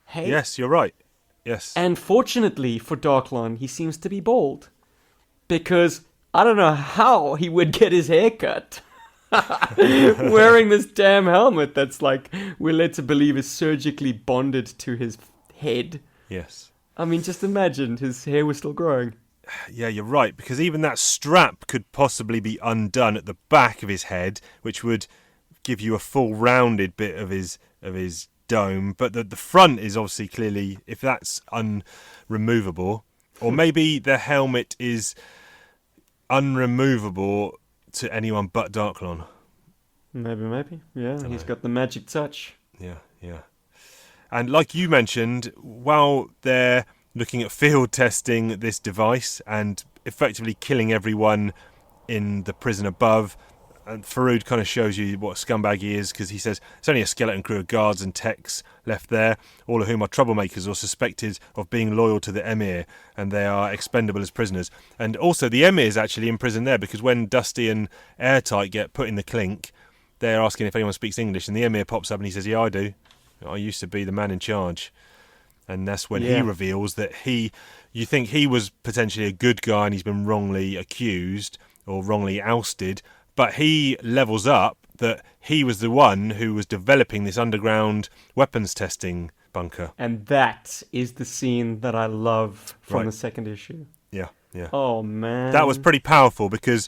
S3: Hey?
S1: Yes, you're right. Yes.
S3: And fortunately for Darklon, he seems to be bald. Because I don't know how he would get his hair cut. Wearing this damn helmet that's like, we're led to believe is surgically bonded to his head.
S1: Yes.
S3: I mean, just imagine his hair was still growing.
S1: Yeah, you're right, because even that strap could possibly be undone at the back of his head, which would give you a full rounded bit of his dome. But the front is obviously clearly, if that's unremovable, or maybe the helmet is unremovable to anyone but Darklon.
S3: Maybe. Yeah, he's got the magic touch.
S1: Yeah. And like you mentioned, while they're looking at field testing this device and effectively killing everyone in the prison above, and Farood kind of shows you what a scumbag he is, because he says it's only a skeleton crew of guards and techs left there, all of whom are troublemakers or suspected of being loyal to the Emir, and they are expendable as prisoners. And also the Emir is actually in prison there, because when Dusty and Airtight get put in the clink, they're asking if anyone speaks English, and the Emir pops up and he says, yeah, I do. I used to be the man in charge. And that's when he reveals that you think he was potentially a good guy and he's been wrongly accused or wrongly ousted, but he levels up that he was the one who was developing this underground weapons testing bunker.
S3: And that is the scene that I love from the second issue.
S1: Yeah.
S3: Oh man,
S1: that was pretty powerful, because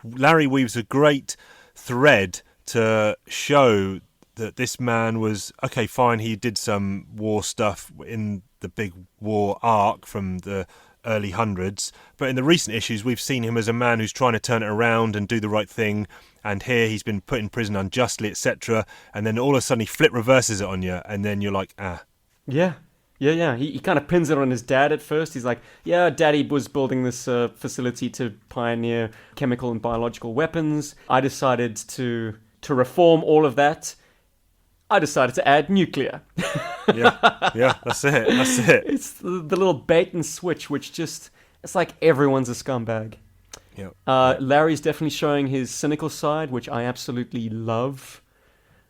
S1: Larry weaves a great thread to show that this man was, okay, fine, he did some war stuff in the big war arc from the early hundreds, but in the recent issues we've seen him as a man who's trying to turn it around and do the right thing, and here he's been put in prison unjustly, etc., and then all of a sudden he flip reverses it on you, and then you're like,
S3: Yeah. He kind of pins it on his dad at first. He's like, yeah, Daddy was building this facility to pioneer chemical and biological weapons. I decided to reform all of that. I decided to add nuclear.
S1: yeah, that's it.
S3: It's the little bait and switch, which just, it's like everyone's a scumbag.
S1: Yeah.
S3: Larry's definitely showing his cynical side, which I absolutely love.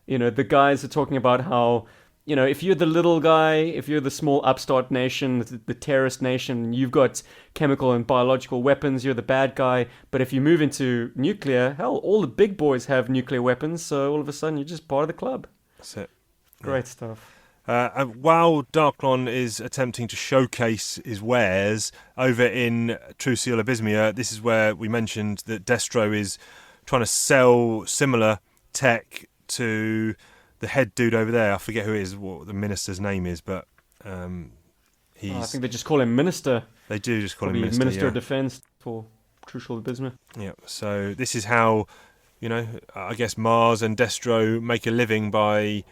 S3: You know, the guys are talking about how, you know, if you're the little guy, if you're the small upstart nation, the terrorist nation, you've got chemical and biological weapons, you're the bad guy. But if you move into nuclear, hell, all the big boys have nuclear weapons, so all of a sudden you're just part of the club.
S1: That's it.
S3: Great stuff.
S1: And while Darklon is attempting to showcase his wares over in True Seal Abysmia, this is where we mentioned that Destro is trying to sell similar tech to the head dude over there. I forget who it is, what the minister's name is, but he's...
S3: I think they just call him Minister.
S1: They do just call him
S3: Minister.
S1: Minister,
S3: of Defense for True Seal Abysmia.
S1: Yeah, so this is how, you know, I guess Mars and Destro make a living by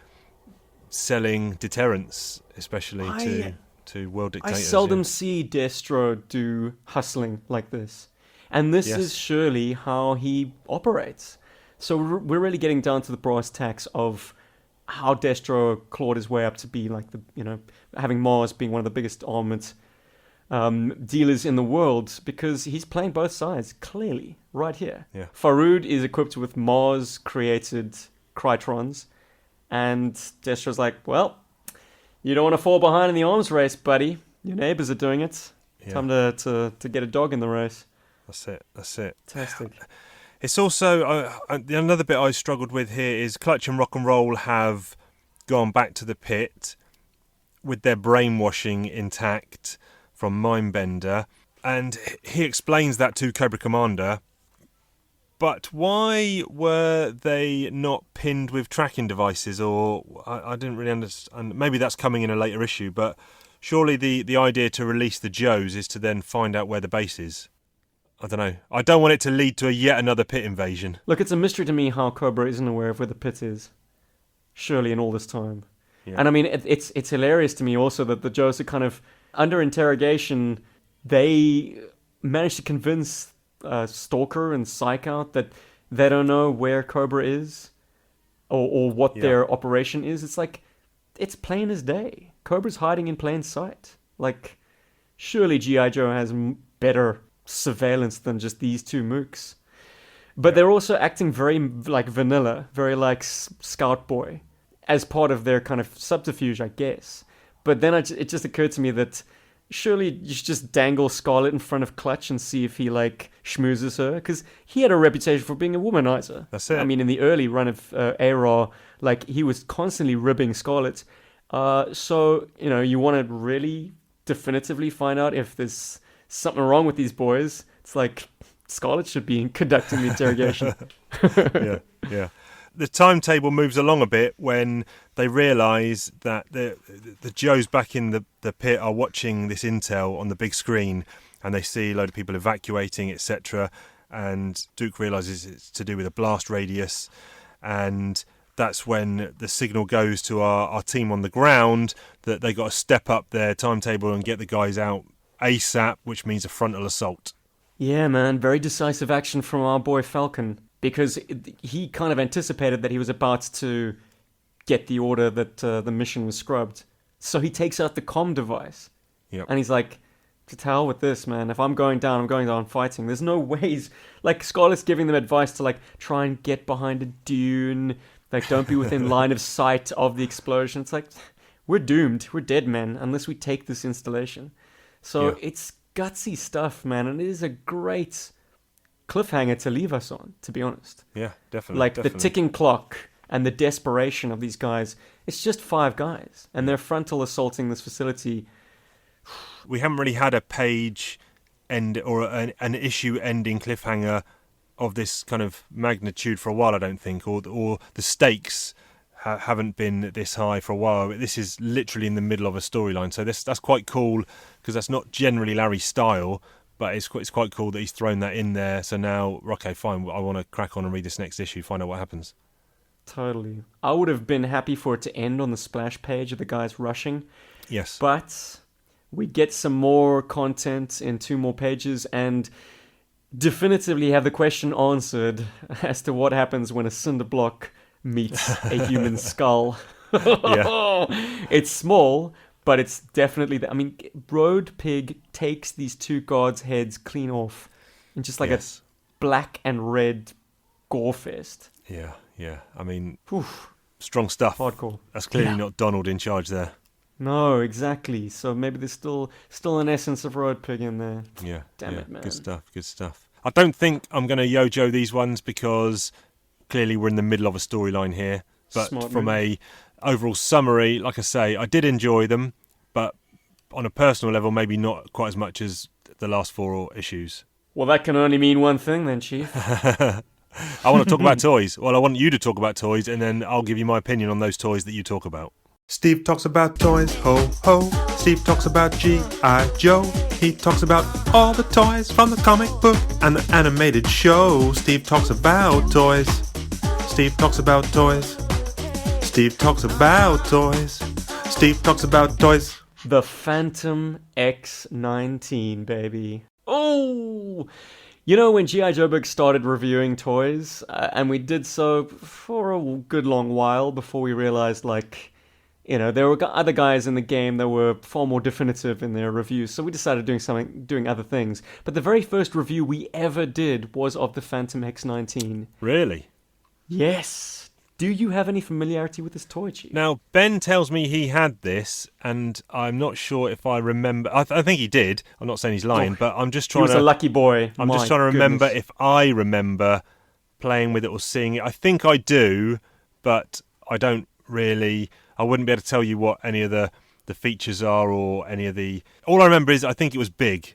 S1: selling deterrents, especially to world dictators.
S3: I seldom see Destro do hustling like this. And this is surely how he operates. So we're really getting down to the brass tacks of how Destro clawed his way up to be like having Mars being one of the biggest armament dealers in the world, because he's playing both sides clearly right here.
S1: Yeah.
S3: Farood is equipped with Mars created Krytrons, and Destro's like, well, you don't want to fall behind in the arms race, buddy. Your neighbors are doing it.
S1: Yeah.
S3: Time to get a dog in the race.
S1: That's it.
S3: Fantastic.
S1: It's also another bit I struggled with here is Clutch and Rock and Roll have gone back to the pit with their brainwashing intact from Mindbender, and he explains that to Cobra Commander. But why were they not pinned with tracking devices? Or I didn't really understand. Maybe that's coming in a later issue. But surely the idea to release the Joes is to then find out where the base is. I don't know. I don't want it to lead to yet another pit invasion.
S3: Look, it's a mystery to me how Cobra isn't aware of where the pit is. Surely in all this time.
S1: Yeah.
S3: And I mean, it's hilarious to me also that the Joes are kind of under interrogation. They managed to convince Stalker and Psych Out that they don't know where Cobra is or what their operation is. It's like, it's plain as day. Cobra's hiding in plain sight. Like, surely G.I. Joe has better surveillance than just these two mooks. But they're also acting very like vanilla, very like Scout Boy, as part of their kind of subterfuge, I guess. But then it just occurred to me that surely you should just dangle Scarlet in front of Clutch and see if he like schmoozes her, because he had a reputation for being a womanizer.
S1: That's it.
S3: I mean, in the early run of A-Raw, like he was constantly ribbing Scarlet. So you want to really definitively find out if there's something wrong with these boys. It's like Scarlet should be conducting the interrogation.
S1: Yeah. The timetable moves along a bit when they realise that the Joes back in the pit are watching this intel on the big screen, and they see a load of people evacuating, etc. And Duke realises it's to do with a blast radius, and that's when the signal goes to our team on the ground that they got to step up their timetable and get the guys out ASAP, which means a frontal assault.
S3: Yeah, man, very decisive action from our boy Falcon, because he kind of anticipated that he was about to get the order that the mission was scrubbed. So he takes out the comm device.
S1: Yep.
S3: And he's like, to hell with this, man. If I'm going down fighting. There's no ways. Like, Scarlet's giving them advice to, like, try and get behind a dune. Like, don't be within line of sight of the explosion. It's like, we're doomed. We're dead, man, unless we take this installation. So it's gutsy stuff, man. And it is a great cliffhanger to leave us on, to be honest.
S1: Yeah, definitely.
S3: Like, the ticking clock and the desperation of these guys. It's just 5 guys. And they're frontal assaulting this facility.
S1: We haven't really had a page end or an issue ending cliffhanger of this kind of magnitude for a while, I don't think, or the stakes haven't been this high for a while. This is literally in the middle of a storyline, so that's quite cool, because that's not generally Larry's style, but it's quite cool that he's thrown that in there. So now, okay, fine, I want to crack on and read this next issue, find out what happens.
S3: Totally. I would have been happy for it to end on the splash page of the guys rushing.
S1: Yes.
S3: But we get some more content in 2 more pages and definitively have the question answered as to what happens when a cinder block meets a human skull. It's small, but it's definitely... I mean, Road Pig takes these 2 guards' heads clean off in just like a black and red gore fest.
S1: Yeah. I mean, strong stuff.
S3: Hardcore.
S1: That's clearly not Donald in charge there.
S3: No, exactly. So maybe there's still an essence of Road Pig in there.
S1: Yeah.
S3: Damn it, man.
S1: Good stuff. I don't think I'm going to Yojo these ones, because clearly we're in the middle of a storyline here. But from a overall summary, like I say, I did enjoy them, but on a personal level, maybe not quite as much as the last 4 issues.
S3: Well, that can only mean one thing then, Chief.
S1: I want to talk about toys. Well, I want you to talk about toys, and then I'll give you my opinion on those toys that you talk about.
S4: Steve talks about toys, ho ho. Steve talks about G.I. Joe. He talks about all the toys from the comic book and the animated show. Steve talks about toys. Steve talks about toys. Steve talks about toys. Steve talks about toys.
S3: The Phantom X-19, baby. Oh! You know, when G.I. Joe Bug started reviewing toys, and we did so for a good long while before we realized, like, you know, there were other guys in the game that were far more definitive in their reviews, so we decided doing other things. But the very first review we ever did was of the Phantom X-19.
S1: Really?
S3: Yes. Do you have any familiarity with this toy, Chief?
S1: Now, Ben tells me he had this, and I'm not sure if I remember. I think he did. I'm not saying he's lying, but I'm just trying
S3: He was a lucky boy.
S1: I'm just trying to remember if I remember playing with it or seeing it. I think I do, but I don't really... I wouldn't be able to tell you what any of the features are or any of the... All I remember is I think it was big.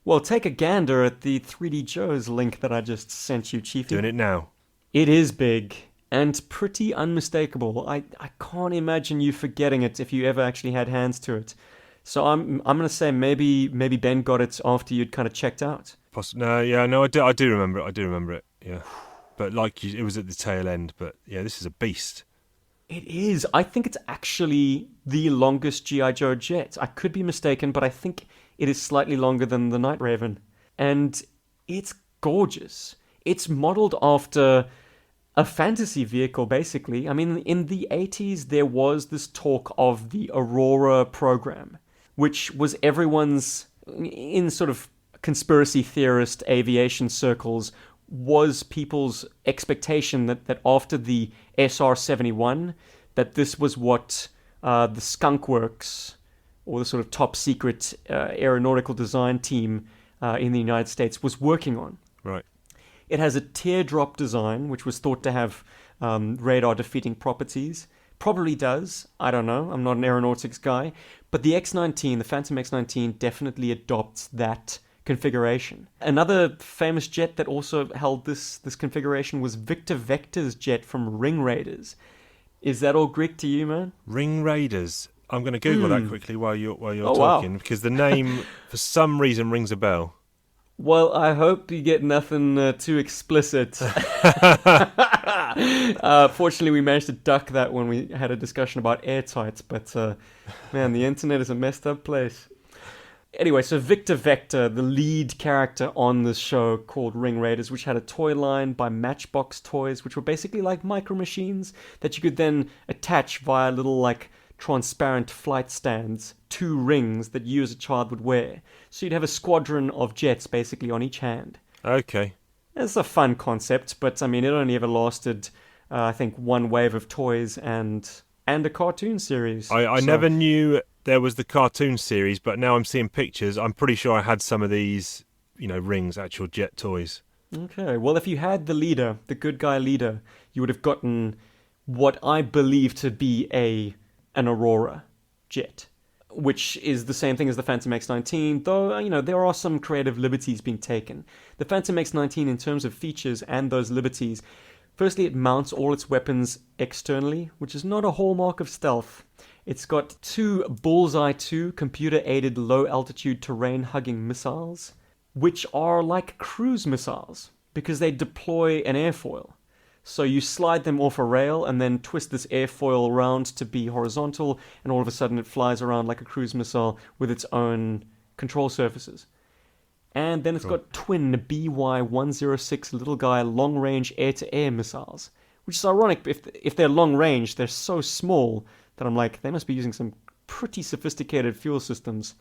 S3: Well, take a gander at the 3D Joe's link that I just sent you, Chiefy.
S1: Doing it now.
S3: It is big and pretty unmistakable. I can't imagine you forgetting it if you ever actually had hands to it. So I'm going to say maybe Ben got it after you'd kind of checked out.
S1: No, I do remember it. I do remember it. Yeah, but it was at the tail end. But yeah, this is a beast.
S3: It is. I think it's actually the longest G.I. Joe jet. I could be mistaken, but I think it is slightly longer than the Night Raven. And it's gorgeous. It's modeled after a fantasy vehicle, basically. I mean, in the 80s, there was this talk of the Aurora program, which was everyone's, in sort of conspiracy theorist aviation circles, was people's expectation that after the SR-71, that this was what the Skunk Works, or the sort of top secret aeronautical design team in the United States, was working on.
S1: Right.
S3: It has a teardrop design, which was thought to have radar-defeating properties. Probably does. I don't know. I'm not an aeronautics guy. But the X-19, the Phantom X-19, definitely adopts that configuration. Another famous jet that also held this configuration was Victor Vector's jet from Ring Raiders. Is that all Greek to you, man?
S1: Ring Raiders. I'm going to Google that quickly while you're talking,
S3: wow.
S1: because the name, for some reason, rings a bell.
S3: Well, I hope you get nothing too explicit. Fortunately, we managed to duck that when we had a discussion about airtight, but man, the internet is a messed up place. Anyway, so Victor Vector, the lead character on this show called Ring Raiders, which had a toy line by Matchbox Toys, which were basically like micro machines that you could then attach via little like transparent flight stands to rings that you as a child would wear. So you'd have a squadron of jets basically on each hand.
S1: Okay.
S3: It's a fun concept, but I mean, it only ever lasted, I think, one wave of toys and a cartoon series.
S1: I never knew there was the cartoon series, but now I'm seeing pictures. I'm pretty sure I had some of these, rings, actual jet toys.
S3: Okay, well, if you had the leader, the good guy leader, you would have gotten what I believe to be an Aurora jet, which is the same thing as the Phantom X-19, though, there are some creative liberties being taken. The Phantom X-19, in terms of features and those liberties, firstly, it mounts all its weapons externally, which is not a hallmark of stealth. It's got 2 Bullseye 2 computer-aided low-altitude terrain-hugging missiles, which are like cruise missiles, because they deploy an airfoil. So you slide them off a rail and then twist this airfoil around to be horizontal, and all of a sudden it flies around like a cruise missile with its own control surfaces. And then it's got twin BY-106 little guy long-range air-to-air missiles, which is ironic. If they're long-range, they're so small that I'm like, they must be using some pretty sophisticated fuel systems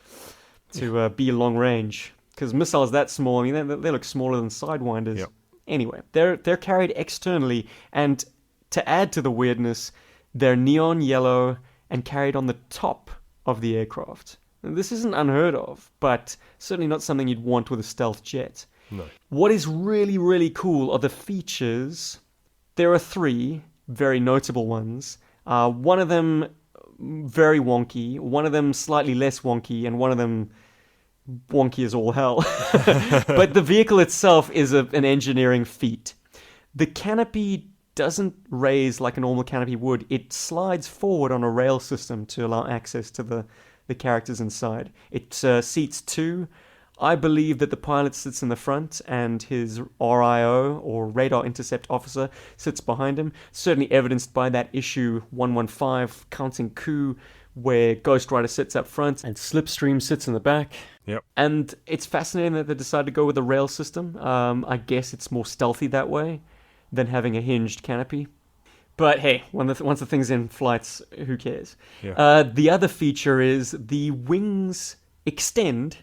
S3: to be long-range. Because missiles that small, I mean, they look smaller than Sidewinders.
S1: Yep.
S3: Anyway, they're carried externally, and to add to the weirdness, they're neon yellow and carried on the top of the aircraft. And this isn't unheard of, but certainly not something you'd want with a stealth jet.
S1: No.
S3: What is really, really cool are the features. There are 3 very notable ones. One of them very wonky, one of them slightly less wonky, and one of them wonky as all hell. But the vehicle itself is an engineering feat. The canopy doesn't raise like a normal canopy would. It slides forward on a rail system to allow access to the characters inside. It seats 2. I believe that the pilot sits in the front and his RIO, or Radar Intercept Officer, sits behind him. Certainly evidenced by that issue 115, Counting Coup, where Ghost Rider sits up front and Slipstream sits in the back.
S1: Yep.
S3: And it's fascinating that they decided to go with a rail system. I guess it's more stealthy that way than having a hinged canopy. But hey, once the thing's in flights, who cares?
S1: Yeah.
S3: The other feature is the wings extend.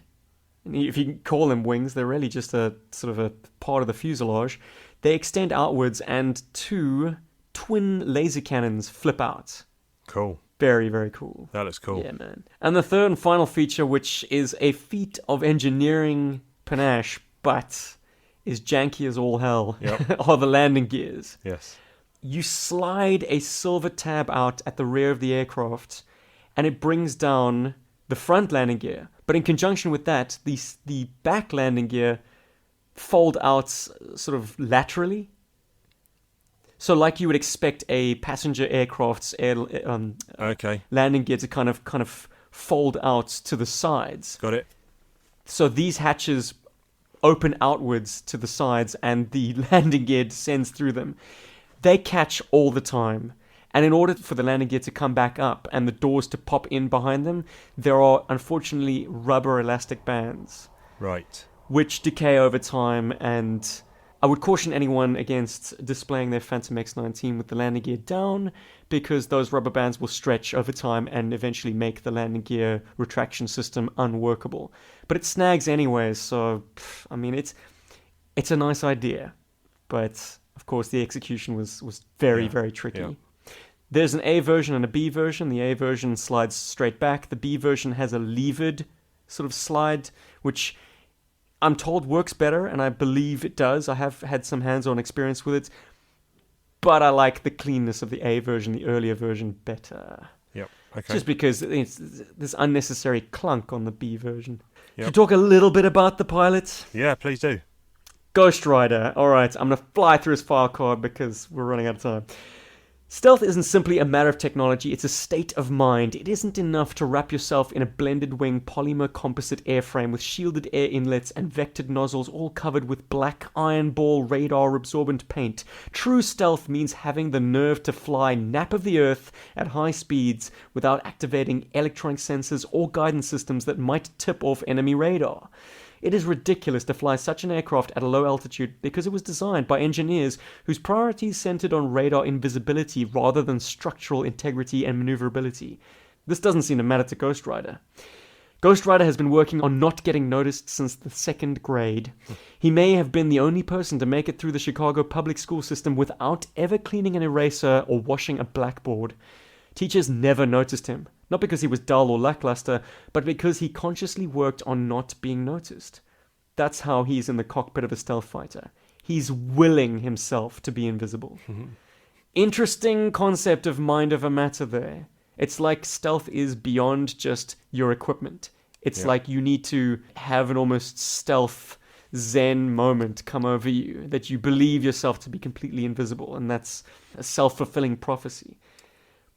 S3: If you can call them wings, they're really just a sort of a part of the fuselage. They extend outwards, and 2 twin laser cannons flip out.
S1: Cool.
S3: Very, very cool.
S1: That looks cool.
S3: Yeah, man. And the third and final feature, which is a feat of engineering panache, but is janky as all hell, are the landing gears.
S1: Yes.
S3: You slide a silver tab out at the rear of the aircraft, and it brings down the front landing gear. But in conjunction with that, the back landing gear fold out sort of laterally. So like you would expect a passenger aircraft's landing gear to kind of fold out to the sides.
S1: Got it.
S3: So these hatches open outwards to the sides and the landing gear descends through them. They catch all the time. And in order for the landing gear to come back up and the doors to pop in behind them, there are unfortunately rubber elastic bands.
S1: Right.
S3: Which decay over time, and I would caution anyone against displaying their Phantom X19 with the landing gear down, because those rubber bands will stretch over time and eventually make the landing gear retraction system unworkable. But it snags anyways, so, I mean, it's a nice idea. But, of course, the execution was very, very tricky. Yeah. There's an A version and a B version. The A version slides straight back. The B version has a levered sort of slide, which I'm told works better, and I believe it does. I have had some hands-on experience with it, but I like the cleanness of the A version, the earlier version, better.
S1: Yep. Okay.
S3: Just because there's unnecessary clunk on the B version.
S1: Yep.
S3: Should we talk a little bit about the pilot?
S1: Yeah, please do.
S3: Ghost Rider. All right, I'm going to fly through his file card because we're running out of time. Stealth isn't simply a matter of technology, it's a state of mind. It isn't enough to wrap yourself in a blended wing polymer composite airframe with shielded air inlets and vectored nozzles all covered with black iron ball radar absorbent paint. True stealth means having the nerve to fly nap of the earth at high speeds without activating electronic sensors or guidance systems that might tip off enemy radar. It is ridiculous to fly such an aircraft at a low altitude because it was designed by engineers whose priorities centered on radar invisibility rather than structural integrity and maneuverability. This doesn't seem to matter to Ghost Rider. Ghost Rider has been working on not getting noticed since the 2nd grade. He may have been the only person to make it through the Chicago public school system without ever cleaning an eraser or washing a blackboard. Teachers never noticed him, not because he was dull or lackluster, but because he consciously worked on not being noticed. That's how he's in the cockpit of a stealth fighter. He's willing himself to be invisible. Interesting concept of mind over matter there. It's like stealth is beyond just your equipment. It's like you need to have an almost stealth zen moment come over you, that you believe yourself to be completely invisible, and that's a self-fulfilling prophecy.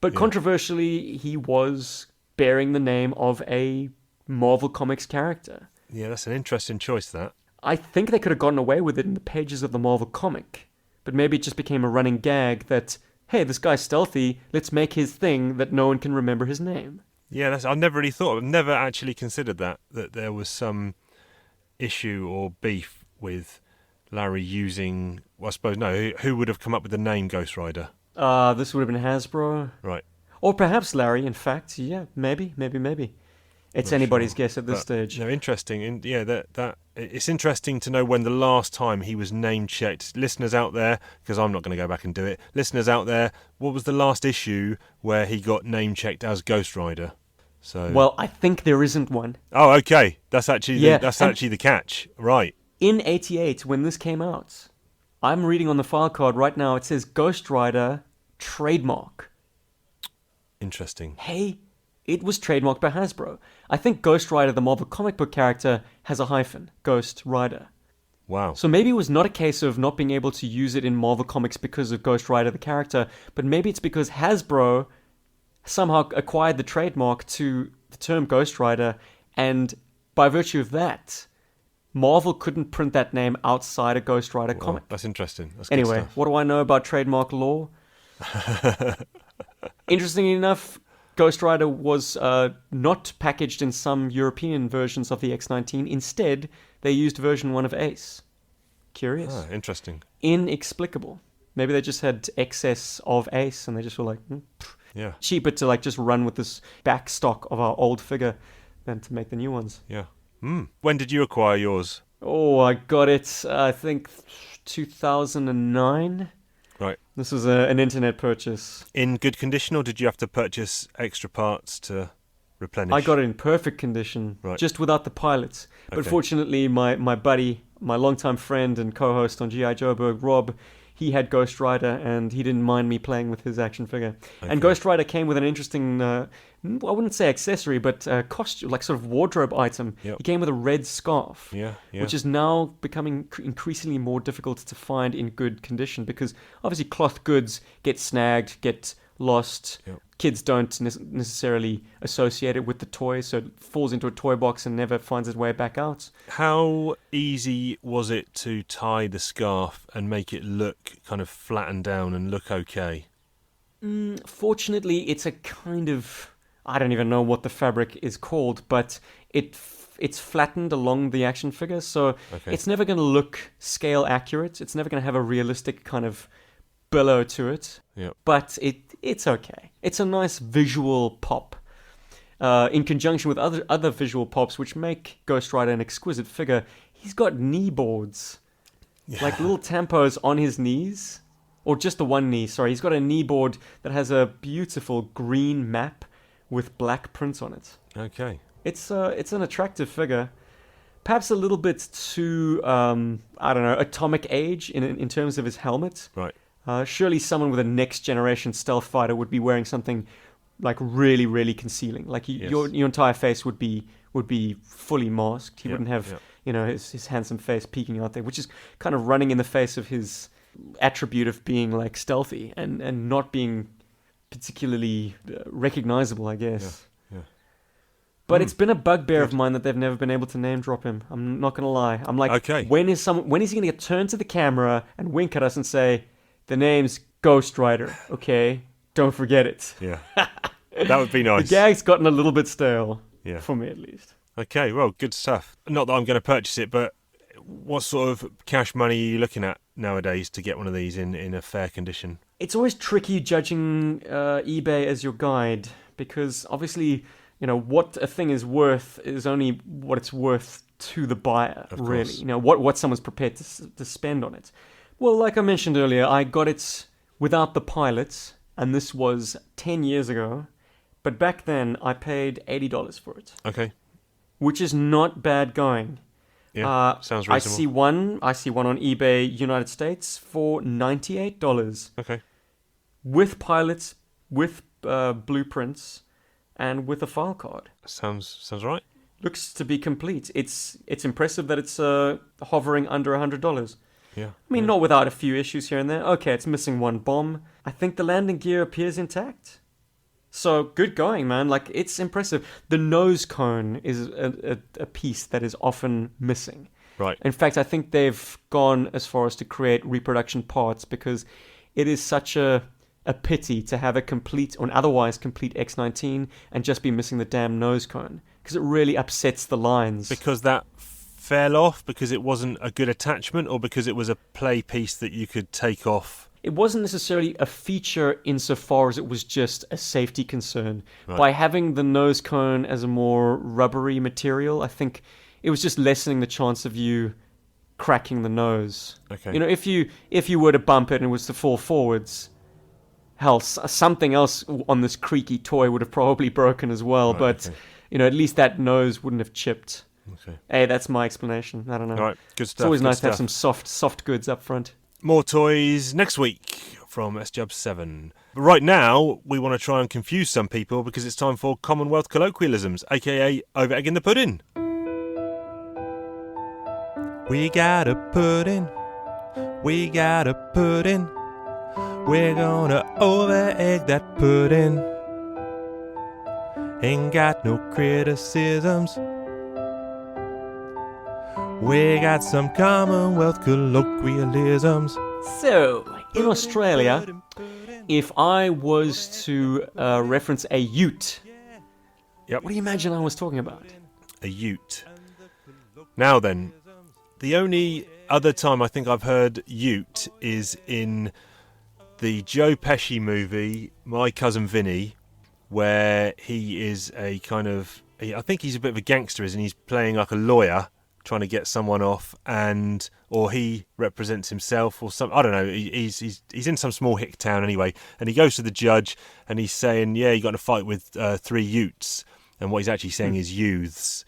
S3: But controversially, he was bearing the name of a Marvel Comics character.
S1: Yeah, that's an interesting choice, that.
S3: I think they could have gotten away with it in the pages of the Marvel comic. But maybe it just became a running gag that, hey, this guy's stealthy, let's make his thing that no one can remember his name.
S1: Yeah, I've never really thought, I've never actually considered that there was some issue or beef with Larry using, well, I suppose, no, who would have come up with the name Ghost Rider?
S3: This would have been Hasbro.
S1: Right.
S3: Or perhaps Larry, in fact. Yeah, maybe. It's anybody's guess at this stage.
S1: No, interesting. That it's interesting to know when the last time he was name checked. Listeners out there, because I'm not going to go back and do it. Listeners out there, what was the last issue where he got name checked as Ghost Rider? So.
S3: Well, I think there isn't one.
S1: Oh, okay. That's actually the catch, right?
S3: In '88, when this came out, I'm reading on the file card right now. It says Ghost Rider trademark.
S1: Interesting.
S3: Hey, it was trademarked by Hasbro. I think Ghost Rider, the Marvel comic book character, has a hyphen. Ghost Rider.
S1: Wow.
S3: So maybe it was not a case of not being able to use it in Marvel Comics because of Ghost Rider, the character, but maybe it's because Hasbro somehow acquired the trademark to the term Ghost Rider, and by virtue of that, Marvel couldn't print that name outside a Ghost Rider comic.
S1: That's interesting. That's
S3: anyway,
S1: good stuff.
S3: What do I know about trademark law? Interestingly enough, Ghost Rider was not packaged in some European versions of the X-19. Instead, they used version 1 of Ace. Curious.
S1: Ah, interesting.
S3: Inexplicable. Maybe they just had excess of Ace and they just were like,
S1: yeah,
S3: cheaper to like just run with this back stock of our old figure than to make the new ones.
S1: Yeah. When did you acquire yours?
S3: Oh, I got it, I think, 2009.
S1: Right.
S3: This was an internet purchase.
S1: In good condition, or did you have to purchase extra parts to replenish?
S3: I got it in perfect condition, just without the pilots. But fortunately, my buddy, my longtime friend and co-host on G.I. Joeberg, Rob, he had Ghost Rider, and he didn't mind me playing with his action figure. Okay. And Ghost Rider came with an interesting, I wouldn't say accessory, but costume, like sort of wardrobe item. Yep. He came with a red scarf, which is now becoming increasingly more difficult to find in good condition because obviously cloth goods get snagged, get lost.
S1: Yep.
S3: Kids don't necessarily associate it with the toy, so it falls into a toy box and never finds its way back out.
S1: How easy was it to tie the scarf and make it look kind of flattened down and look okay?
S3: Fortunately, it's a kind of... I don't even know what the fabric is called, but it's flattened along the action figure, so it's never going to look scale accurate. It's never going to have a realistic kind of billow to it.
S1: Yep.
S3: But it's okay. It's a nice visual pop. In conjunction with other visual pops, which make Ghost Rider an exquisite figure, he's got knee boards.
S1: Yeah.
S3: Like little tampos on his knees. Or just the one knee, sorry. He's got a knee board that has a beautiful green map with black prints on it.
S1: Okay.
S3: It's an attractive figure. Perhaps a little bit too, I don't know, atomic age in terms of his helmet.
S1: Right.
S3: Surely someone with a next generation stealth fighter would be wearing something like really, really concealing. Like your entire face would be fully masked. He wouldn't have his handsome face peeking out there, which is kind of running in the face of his attribute of being like stealthy and not being particularly recognizable, I guess.
S1: Yeah.
S3: But it's been a bugbear of mine that they've never been able to name drop him. I'm not gonna lie. I'm like, when is he gonna get turned to the camera and wink at us and say, the name's Ghost Rider, okay? Don't forget it.
S1: Yeah. That would be nice.
S3: The gag's gotten a little bit stale.
S1: Yeah.
S3: For me, at least.
S1: Okay, well, good stuff. Not that I'm going to purchase it, but what sort of cash money are you looking at nowadays to get one of these in a fair condition?
S3: It's always tricky judging eBay as your guide, because obviously, what a thing is worth is only what it's worth to the buyer, really. What someone's prepared to spend on it. Well, like I mentioned earlier, I got it without the pilots, and this was 10 years ago. But back then, I paid $80 for it.
S1: Okay.
S3: Which is not bad going.
S1: Yeah, sounds reasonable.
S3: I see one on eBay United States for $98.
S1: Okay.
S3: With pilots, with blueprints, and with a file card.
S1: Sounds right.
S3: Looks to be complete. It's impressive that it's hovering under $100.
S1: Yeah.
S3: I mean, not without a few issues here and there. Okay, it's missing one bomb. I think the landing gear appears intact. So, good going, man. Like, it's impressive. The nose cone is a piece that is often missing.
S1: Right.
S3: In fact, I think they've gone as far as to create reproduction parts because it is such a pity to have a complete or an otherwise complete X-19 and just be missing the damn nose cone. Because it really upsets the lines.
S1: Because that fell off? Because it wasn't a good attachment? Or because it was a play piece that you could take off?
S3: It wasn't necessarily a feature insofar as it was just a safety concern.
S1: Right.
S3: By having the nose cone as a more rubbery material, I think it was just lessening the chance of you cracking the nose.
S1: Okay.
S3: If you were to bump it and it was to fall forwards, hell, something else on this creaky toy would have probably broken as well.
S1: Right,
S3: but at least that nose wouldn't have chipped.
S1: Okay.
S3: Hey, that's my explanation. I don't know.
S1: All right, good stuff.
S3: It's always nice
S1: to
S3: have some soft goods up front.
S1: More toys next week from SJub 7. But right now, we want to try and confuse some people because it's time for Commonwealth colloquialisms, aka over egg in the pudding. We got a pudding. We got a pudding. We're gonna over egg that pudding. Ain't got no criticisms. We got some Commonwealth colloquialisms.
S3: So, in Australia, if I was to reference a ute,
S1: Yep.
S3: what do you imagine I was talking about?
S1: A ute. Now then, the only other time I think I've heard ute is in the Joe Pesci movie, My Cousin Vinny, where he is a kind of... I think he's a bit of a gangster, isn't he? He's playing like a lawyer, trying to get someone off, or he represents himself, or some, I don't know. He's in some small hick town anyway, and he goes to the judge, and he's saying, "Yeah, you got in a fight with 3 utes," and what he's actually saying is youths.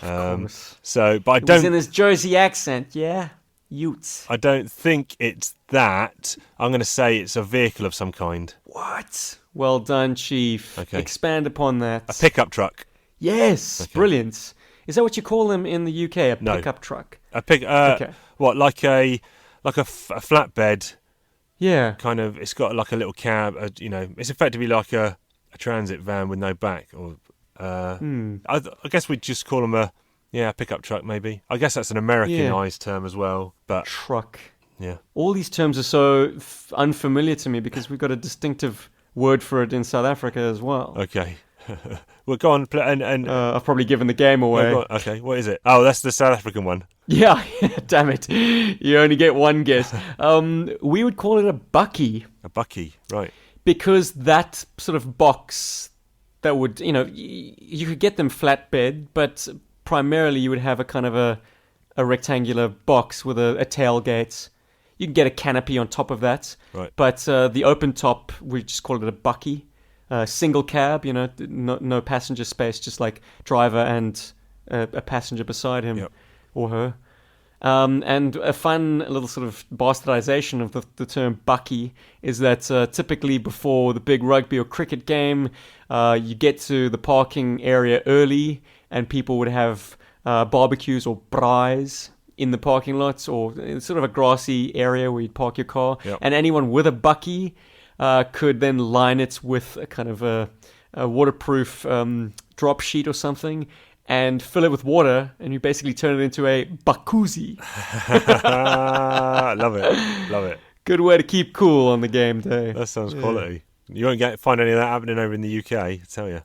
S3: Of course.
S1: So, but I
S3: It
S1: don't.
S3: was in his Jersey accent, yeah? Utes.
S1: I don't think it's that. I'm going to say it's a vehicle of some kind.
S3: What? Well done, Chief.
S1: Okay.
S3: Expand upon that.
S1: A pickup truck.
S3: Yes,
S1: Okay.
S3: brilliant. Is that what you call them in the UK? A
S1: No.
S3: pickup truck?
S1: Okay. What, like a flatbed,
S3: Yeah.
S1: kind of. It's got like a little cab. It's effectively like a transit van with no back. Or I guess we'd just call them a pickup truck. Maybe. I guess that's an Americanized term as well. But
S3: Truck.
S1: yeah.
S3: All these terms are so unfamiliar to me because we've got a distinctive word for it in South Africa as well.
S1: Okay. Well, go on.
S3: I've probably given the game away.
S1: Go on. Okay. What is it? Oh, that's the South African one.
S3: Yeah, damn it. You only get one guess. We would call it a bucky.
S1: A bucky, right.
S3: Because that sort of box that would, you could get them flatbed, but primarily you would have a kind of a rectangular box with a tailgate. You can get a canopy on top of that.
S1: Right.
S3: But the open top, we just call it a bucky. Single cab, no passenger space, just like driver and a passenger beside him or her. And a fun little sort of bastardization of the term bucky is that typically before the big rugby or cricket game, you get to the parking area early and people would have barbecues or braais in the parking lots or sort of a grassy area where you'd park your car.
S1: Yep.
S3: And anyone with a bucky could then line it with a kind of a waterproof drop sheet or something and fill it with water, and you basically turn it into a bakuzi.
S1: Love it.
S3: Good way to keep cool on the game day.
S1: That sounds quality. You won't find any of that happening over in the UK, I tell you.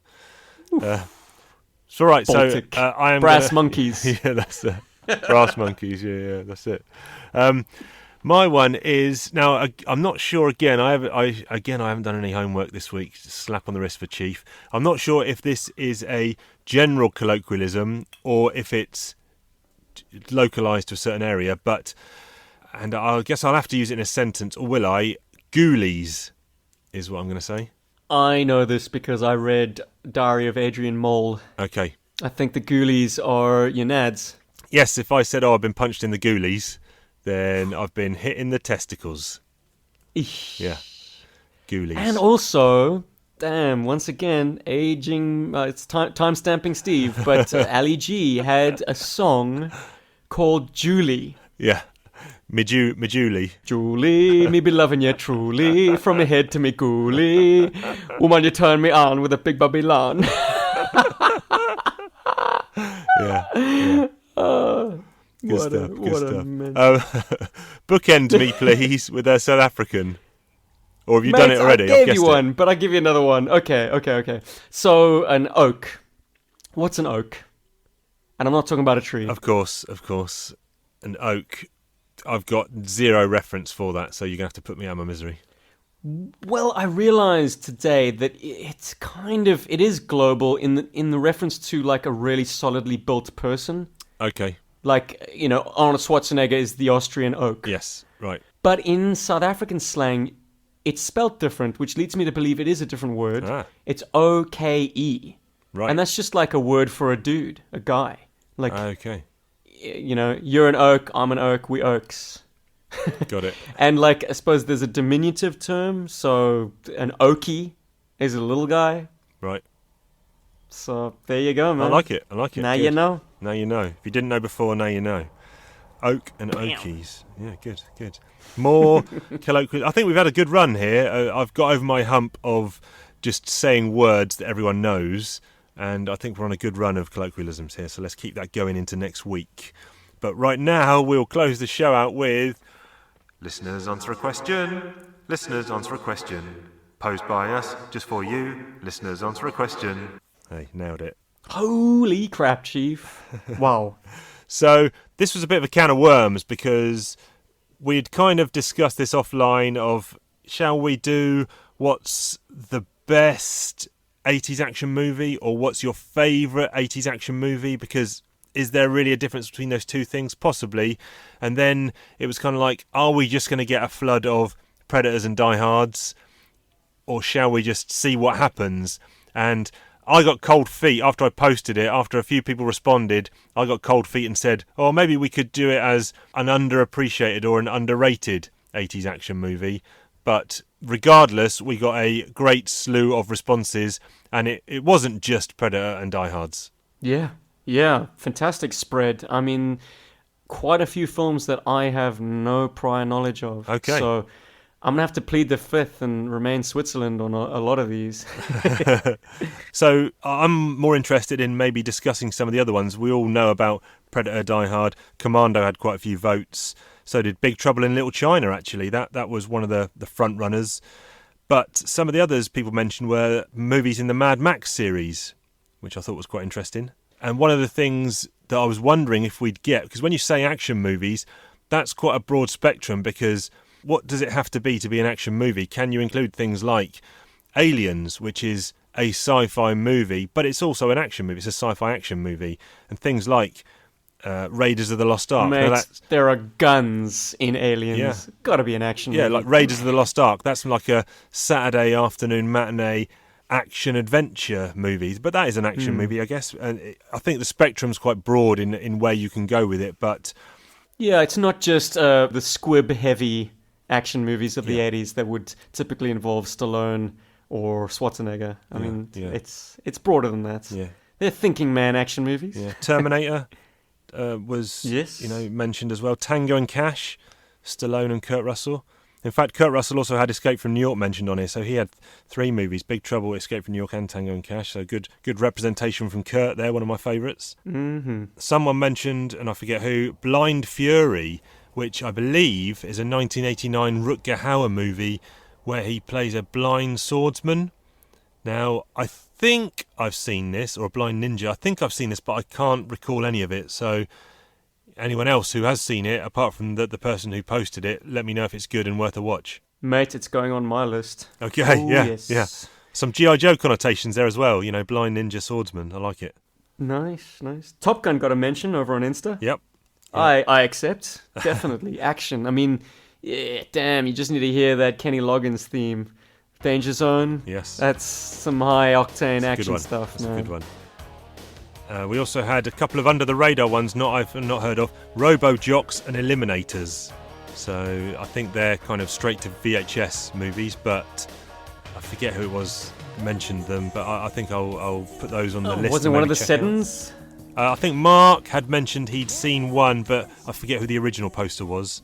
S1: It's all right.
S3: Baltic.
S1: So I am
S3: brass monkeys.
S1: Yeah, that's it. Brass monkeys. Yeah, that's it. My one is now. I'm not sure. Again, I haven't done any homework this week. Slap on the wrist for Chief. I'm not sure if this is a general colloquialism or if it's localized to a certain area. And I guess I'll have to use it in a sentence, or will I? Ghoulies is what I'm going to say.
S3: I know this because I read Diary of Adrian Mole.
S1: Okay.
S3: I think the ghoulies are your nads.
S1: Yes, if I said, I've been punched in the ghoulies, then I've been hit in the testicles.
S3: Eesh.
S1: Yeah. Ghoulies.
S3: And also, damn, once again, aging, it's time stamping Steve, but Ali G had a song called Julie.
S1: Yeah. Me Julie.
S3: Julie, me be loving you truly, from me head to me coolie. Woman, you turn me on with a big Babylon.
S1: Yeah. Good stuff. Bookend me, please, with a South African. Or have you done it already?
S3: I gave you one, but I'll give you another one. Okay. So, an oak. What's an oak? And I'm not talking about a tree.
S1: Of course. An oak. I've got zero reference for that, so you're going to have to put me out of my misery.
S3: Well, I realized today that it is global in the reference to like a really solidly built person.
S1: Okay.
S3: Like, Arnold Schwarzenegger is the Austrian oak.
S1: Yes, right.
S3: But in South African slang, it's spelt different, which leads me to believe it is a different word. It's O-K-E.
S1: Right.
S3: And that's just like a word for a dude, a guy. Like,
S1: okay.
S3: You're an oak, I'm an oak, we oaks.
S1: Got it.
S3: And like, I suppose there's a diminutive term, so an oakie is a little guy.
S1: Right.
S3: So there you go, man.
S1: I like it.
S3: Now
S1: Good.
S3: you know.
S1: Now you know. If you didn't know before, now you know. Oak and oakies. Yeah, good. More colloquial. I think we've had a good run here. I've got over my hump of just saying words that everyone knows, and I think we're on a good run of colloquialisms here, so let's keep that going into next week. But right now, we'll close the show out with Listeners Answer a Question. Listeners Answer a Question. Posed by us, just for you. Listeners Answer a Question. Hey, nailed it.
S3: Holy crap, Chief. Wow.
S1: So this was a bit of a can of worms because we'd kind of discussed this offline of, shall we do what's the best 80s action movie or what's your favourite 80s action movie? Because is there really a difference between those two things? Possibly. And then it was kind of like, are we just going to get a flood of Predators and Diehards? Or shall we just see what happens? And I got cold feet after I posted it. After a few people responded, I got cold feet and said, oh, maybe we could do it as an underappreciated or an underrated 80s action movie. But regardless, we got a great slew of responses, and it wasn't just Predator and Diehards.
S3: Yeah, fantastic spread. I mean, quite a few films that I have no prior knowledge of.
S1: Okay.
S3: So I'm gonna have to plead the fifth and remain Switzerland on a lot of these.
S1: So I'm more interested in maybe discussing some of the other ones. We all know about Predator, Die Hard. Commando had quite a few votes. So did Big Trouble in Little China, actually. That was one of the front runners. But some of the others people mentioned were movies in the Mad Max series, which I thought was quite interesting. And one of the things that I was wondering if we'd get, because when you say action movies, that's quite a broad spectrum, because what does it have to be an action movie? Can you include things like Aliens, which is a sci-fi movie, but it's also an action movie. It's a sci-fi action movie. And things like Raiders of the Lost Ark.
S3: Mate, there are guns in Aliens.
S1: Yeah.
S3: Gotta be an action movie.
S1: Yeah, like Raiders of the Lost Ark. That's like a Saturday afternoon matinee action-adventure movie. But that is an action movie, I guess. And I think the spectrum's quite broad in where you can go with it. But
S3: yeah, it's not just the squib-heavy action movies of the 80s that would typically involve Stallone or Schwarzenegger. I mean, it's broader than that.
S1: Yeah.
S3: They're thinking man action movies.
S1: Yeah. Terminator was mentioned as well. Tango and Cash, Stallone and Kurt Russell. In fact, Kurt Russell also had Escape from New York mentioned on here, so he had 3 movies: Big Trouble, Escape from New York, and Tango and Cash. So good representation from Kurt there, one of my favourites. Mm-hmm. Someone mentioned, and I forget who, Blind Fury, which I believe is a 1989 Rutger Hauer movie where he plays a blind swordsman. Now, I think I've seen this, or a blind ninja. I think I've seen this, but I can't recall any of it. So anyone else who has seen it, apart from the person who posted it, let me know if it's good and worth a watch.
S3: Mate, it's going on my list.
S1: Okay,
S3: Ooh,
S1: yeah,
S3: yes.
S1: yeah. Some G.I. Joe connotations there as well, blind ninja swordsman. I like it.
S3: Nice. Top Gun got a mention over on Insta.
S1: Yep.
S3: I accept. Definitely. Action. I mean, yeah, damn, you just need to hear that Kenny Loggins theme. Danger Zone.
S1: Yes.
S3: That's some high-octane action stuff,
S1: That's
S3: man.
S1: a good one. We also had a couple of under-the-radar ones I've not heard of. Robo-Jocks and Eliminators. So I think they're kind of straight to VHS movies, but I forget who it was mentioned them, but I think I'll put those on the list.
S3: Wasn't one of the Seddons?
S1: I think Mark had mentioned he'd seen one, but I forget who the original poster was.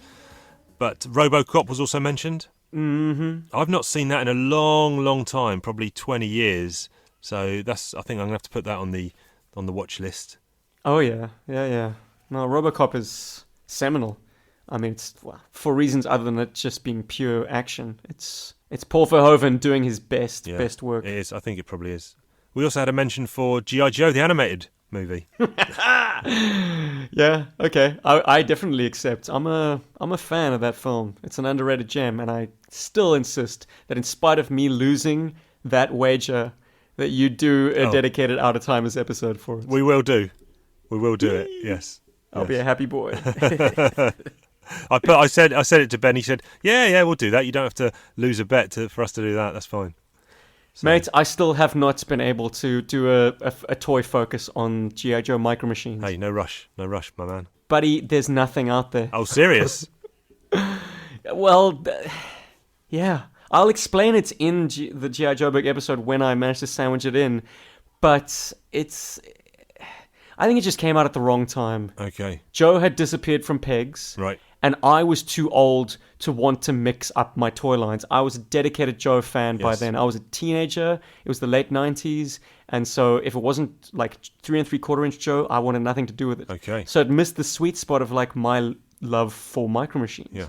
S1: But RoboCop was also mentioned. Mm-hmm. I've not seen that in a long time, probably 20 years. So I think I'm going to have to put that on the watch list.
S3: Oh, yeah. No, RoboCop is seminal. I mean, it's for reasons other than it just being pure action. It's Paul Verhoeven doing his best work.
S1: It is. I think it probably is. We also had a mention for G.I. Joe, the animated movie.
S3: Yeah, okay. I definitely accept. I'm a fan of that film. It's an underrated gem, and I still insist that in spite of me losing that wager, that you do a dedicated Out of Timers episode for it.
S1: We will do it. Yes.
S3: I'll be a happy boy.
S1: I said it to Ben. He said, "Yeah, we'll do that. You don't have to lose a bet for us to do that. That's fine." So.
S3: Mate, I still have not been able to do a toy focus on G.I. Joe Micro Machines.
S1: Hey, no rush, my man.
S3: Buddy, there's nothing out there.
S1: Oh, serious?
S3: Well, yeah. I'll explain it in the G.I. Joe book episode when I manage to sandwich it in, but I think it just came out at the wrong time.
S1: Okay.
S3: Joe had disappeared from Pegs.
S1: Right.
S3: And I was too old to want to mix up my toy lines. I was a dedicated Joe fan by then. I was a teenager. It was the late 90s. And so if it wasn't like 3 3/4 inch Joe, I wanted nothing to do with it.
S1: Okay.
S3: So it missed the sweet spot of like my love for Micro Machines.
S1: Yeah.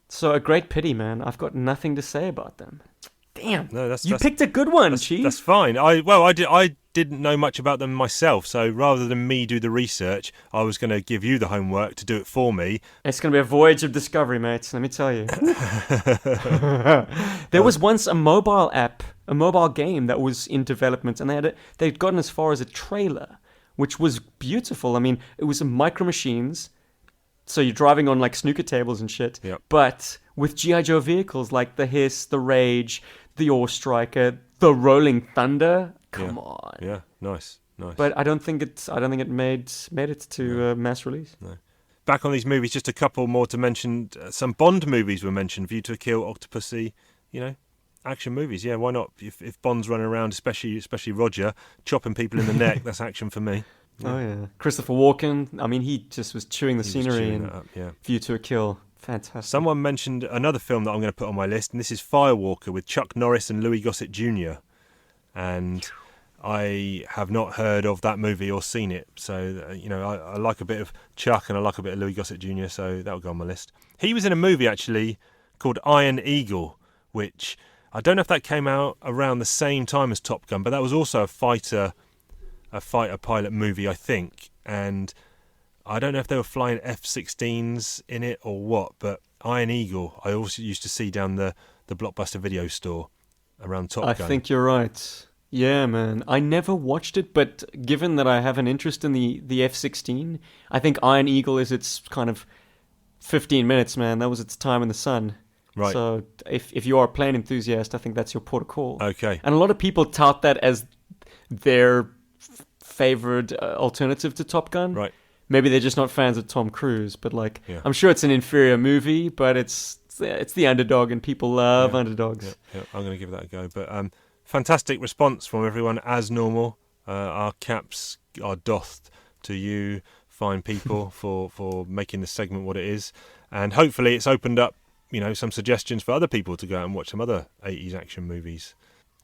S3: So a great pity, man. I've got nothing to say about them. Damn.
S1: No,
S3: you picked a good one, Chief.
S1: That's fine. I didn't know much about them myself, so rather than me do the research, I was going to give you the homework to do it for me.
S3: It's going to be a voyage of discovery, mates, let me tell you. There was once a mobile app, a mobile game that was in development, and they'd gotten as far as a trailer, which was beautiful. I mean, it was Micro Machines, so you're driving on like snooker tables and shit, but with G.I. Joe vehicles like the Hiss, the Rage, the Ore Striker, the Rolling Thunder. Come on.
S1: Yeah, nice.
S3: But I don't think it made it to mass release.
S1: No. Back on these movies, just a couple more to mention. Some Bond movies were mentioned. View to a Kill, Octopussy. Action movies. Yeah, why not? If Bond's running around, especially Roger, chopping people in the neck, that's action for me. Yeah.
S3: Oh yeah, Christopher Walken. I mean, he just was chewing the scenery in View to a Kill. Fantastic.
S1: Someone mentioned another film that I'm going to put on my list, and this is Firewalker with Chuck Norris and Louis Gossett Jr. And I have not heard of that movie or seen it. So, I like a bit of Chuck and I like a bit of Louis Gossett Jr., so that'll go on my list. He was in a movie, actually, called Iron Eagle, which I don't know if that came out around the same time as Top Gun, but that was also a fighter pilot movie, I think. And I don't know if they were flying F-16s in it or what, but Iron Eagle I also used to see down the Blockbuster video store around Top Gun.
S3: I think you're right. Yeah, man. I never watched it, but given that I have an interest in the F-16, I think Iron Eagle is its kind of 15 minutes, man. That was its time in the sun.
S1: Right.
S3: So if you are a plane enthusiast, I think that's your port of call.
S1: Okay.
S3: And a lot of people tout that as their favored alternative to Top Gun.
S1: Right.
S3: Maybe they're just not fans of Tom Cruise, but
S1: Yeah.
S3: I'm sure it's an inferior movie, but it's the underdog, and people love underdogs.
S1: Yeah, I'm going to give that a go. But fantastic response from everyone, as normal. Our caps are doffed to you, fine people, for making this segment what it is. And hopefully it's opened up, some suggestions for other people to go out and watch some other 80s action movies.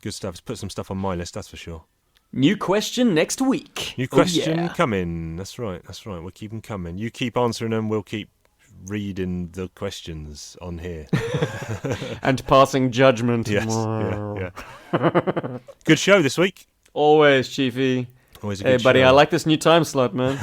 S1: Good stuff. It's put some stuff on my list, that's for sure.
S3: New question next week.
S1: New question coming. That's right. We'll keep them coming. You keep answering them. We'll keep reading the questions on here.
S3: And passing judgment.
S1: Yes. Yeah. Good show this week.
S3: Always, Chiefy.
S1: Always a good
S3: Hey, buddy,
S1: show.
S3: I like this new time slot, man.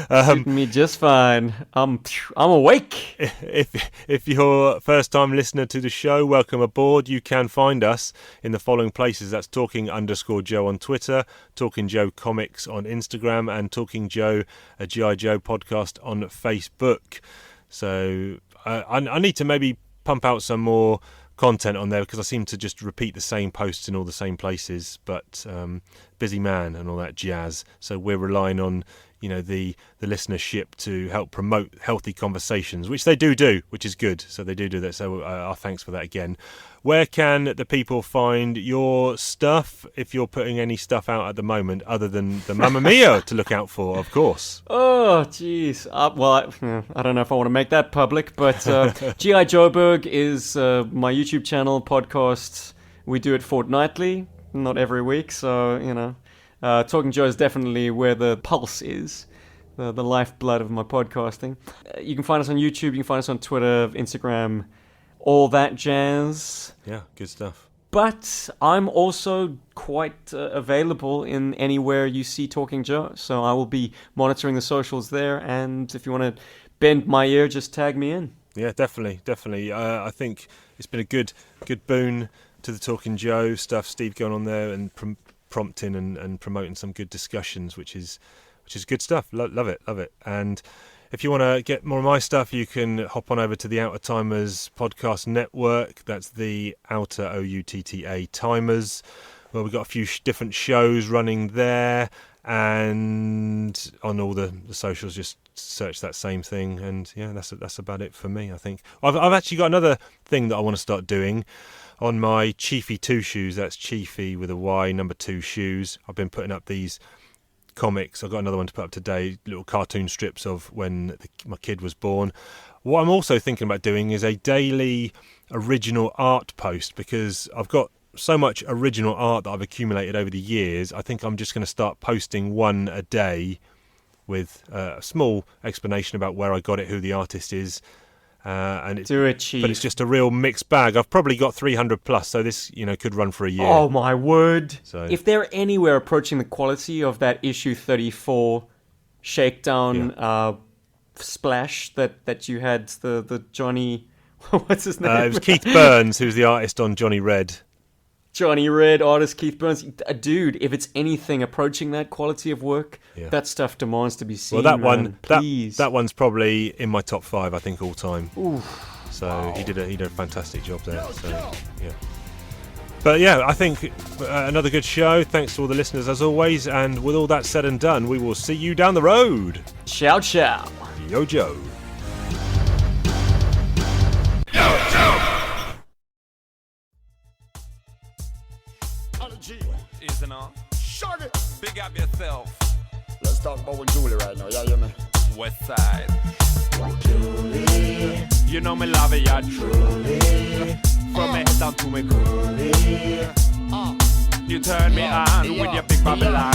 S3: Suiting me just fine. I'm awake.
S1: If you're a first-time listener to the show, welcome aboard. You can find us in the following places. That's Talking_Joe on Twitter, Talking Joe Comics on Instagram, and Talking Joe, a G.I. Joe podcast on Facebook. So I need to maybe pump out some more content on there, because I seem to just repeat the same posts in all the same places, but busy man and all that jazz. So we're relying on the listenership to help promote healthy conversations, which they do, which is good. So they do that. So our thanks for that again. Where can the people find your stuff, if you're putting any stuff out at the moment, other than the Mamma Mia to look out for, of course?
S3: Oh, jeez. I don't know if I want to make that public, but G.I. Joeberg is my YouTube channel, podcast. We do it fortnightly, not every week, so, Talking Joe is definitely where the pulse is, the lifeblood of my podcasting. You can find us on YouTube, you can find us on Twitter, Instagram, all that jazz.
S1: Yeah, good stuff.
S3: But I'm also quite available in anywhere you see Talking Joe, so I will be monitoring the socials there, and if you want to bend my ear, just tag me in.
S1: Yeah, definitely. I think it's been a good boon to the Talking Joe stuff, Steve going on there and prompting and promoting some good discussions, which is good stuff. Love it. And if you want to get more of my stuff, you can hop on over to the Outer Timers podcast network. That's the Outer OUTTA Timers, where we've got a few different shows running there, and on all the socials, just search that same thing. And yeah, that's about it for me, I think. I've actually got another thing that I want to start doing on my Chiefy 2 shoes. That's Chiefy with a Y, number 2 shoes. I've been putting up these comics. I've got another one to put up today, little cartoon strips of when my kid was born. What I'm also thinking about doing is a daily original art post, because I've got so much original art that I've accumulated over the years. I think I'm just going to start posting one a day with a small explanation about where I got it, who the artist is.
S3: Do it, Chief.
S1: But it's just a real mixed bag. I've probably got 300 plus, so this could run for a year.
S3: Oh my word!
S1: So,
S3: if they're anywhere approaching the quality of that issue 34 shakedown splash that you had, the Johnny, what's his name?
S1: it was Keith Burns who's the artist on Johnny Red.
S3: Johnny Red, artist Keith Burns. Dude, if it's anything approaching that quality of work, that stuff demands to be seen.
S1: Well, that
S3: man.
S1: one,
S3: Please.
S1: that one's probably in my top 5, I think, all time.
S3: Oof.
S1: So wow. he did a fantastic job there. So yeah. But yeah, I think another good show. Thanks to all the listeners as always. And with all that said and done, we will see you down the road.
S3: Ciao, ciao.
S1: Yo, Joe.
S2: Isn't on?
S5: Shut it.
S2: Big up yourself.
S5: Let's talk about with Julie right now. Yeah, you me? West Side. Julie, you know me love it, yeah, truly. From me head down to me coolie. You turn me on with your big Babylon.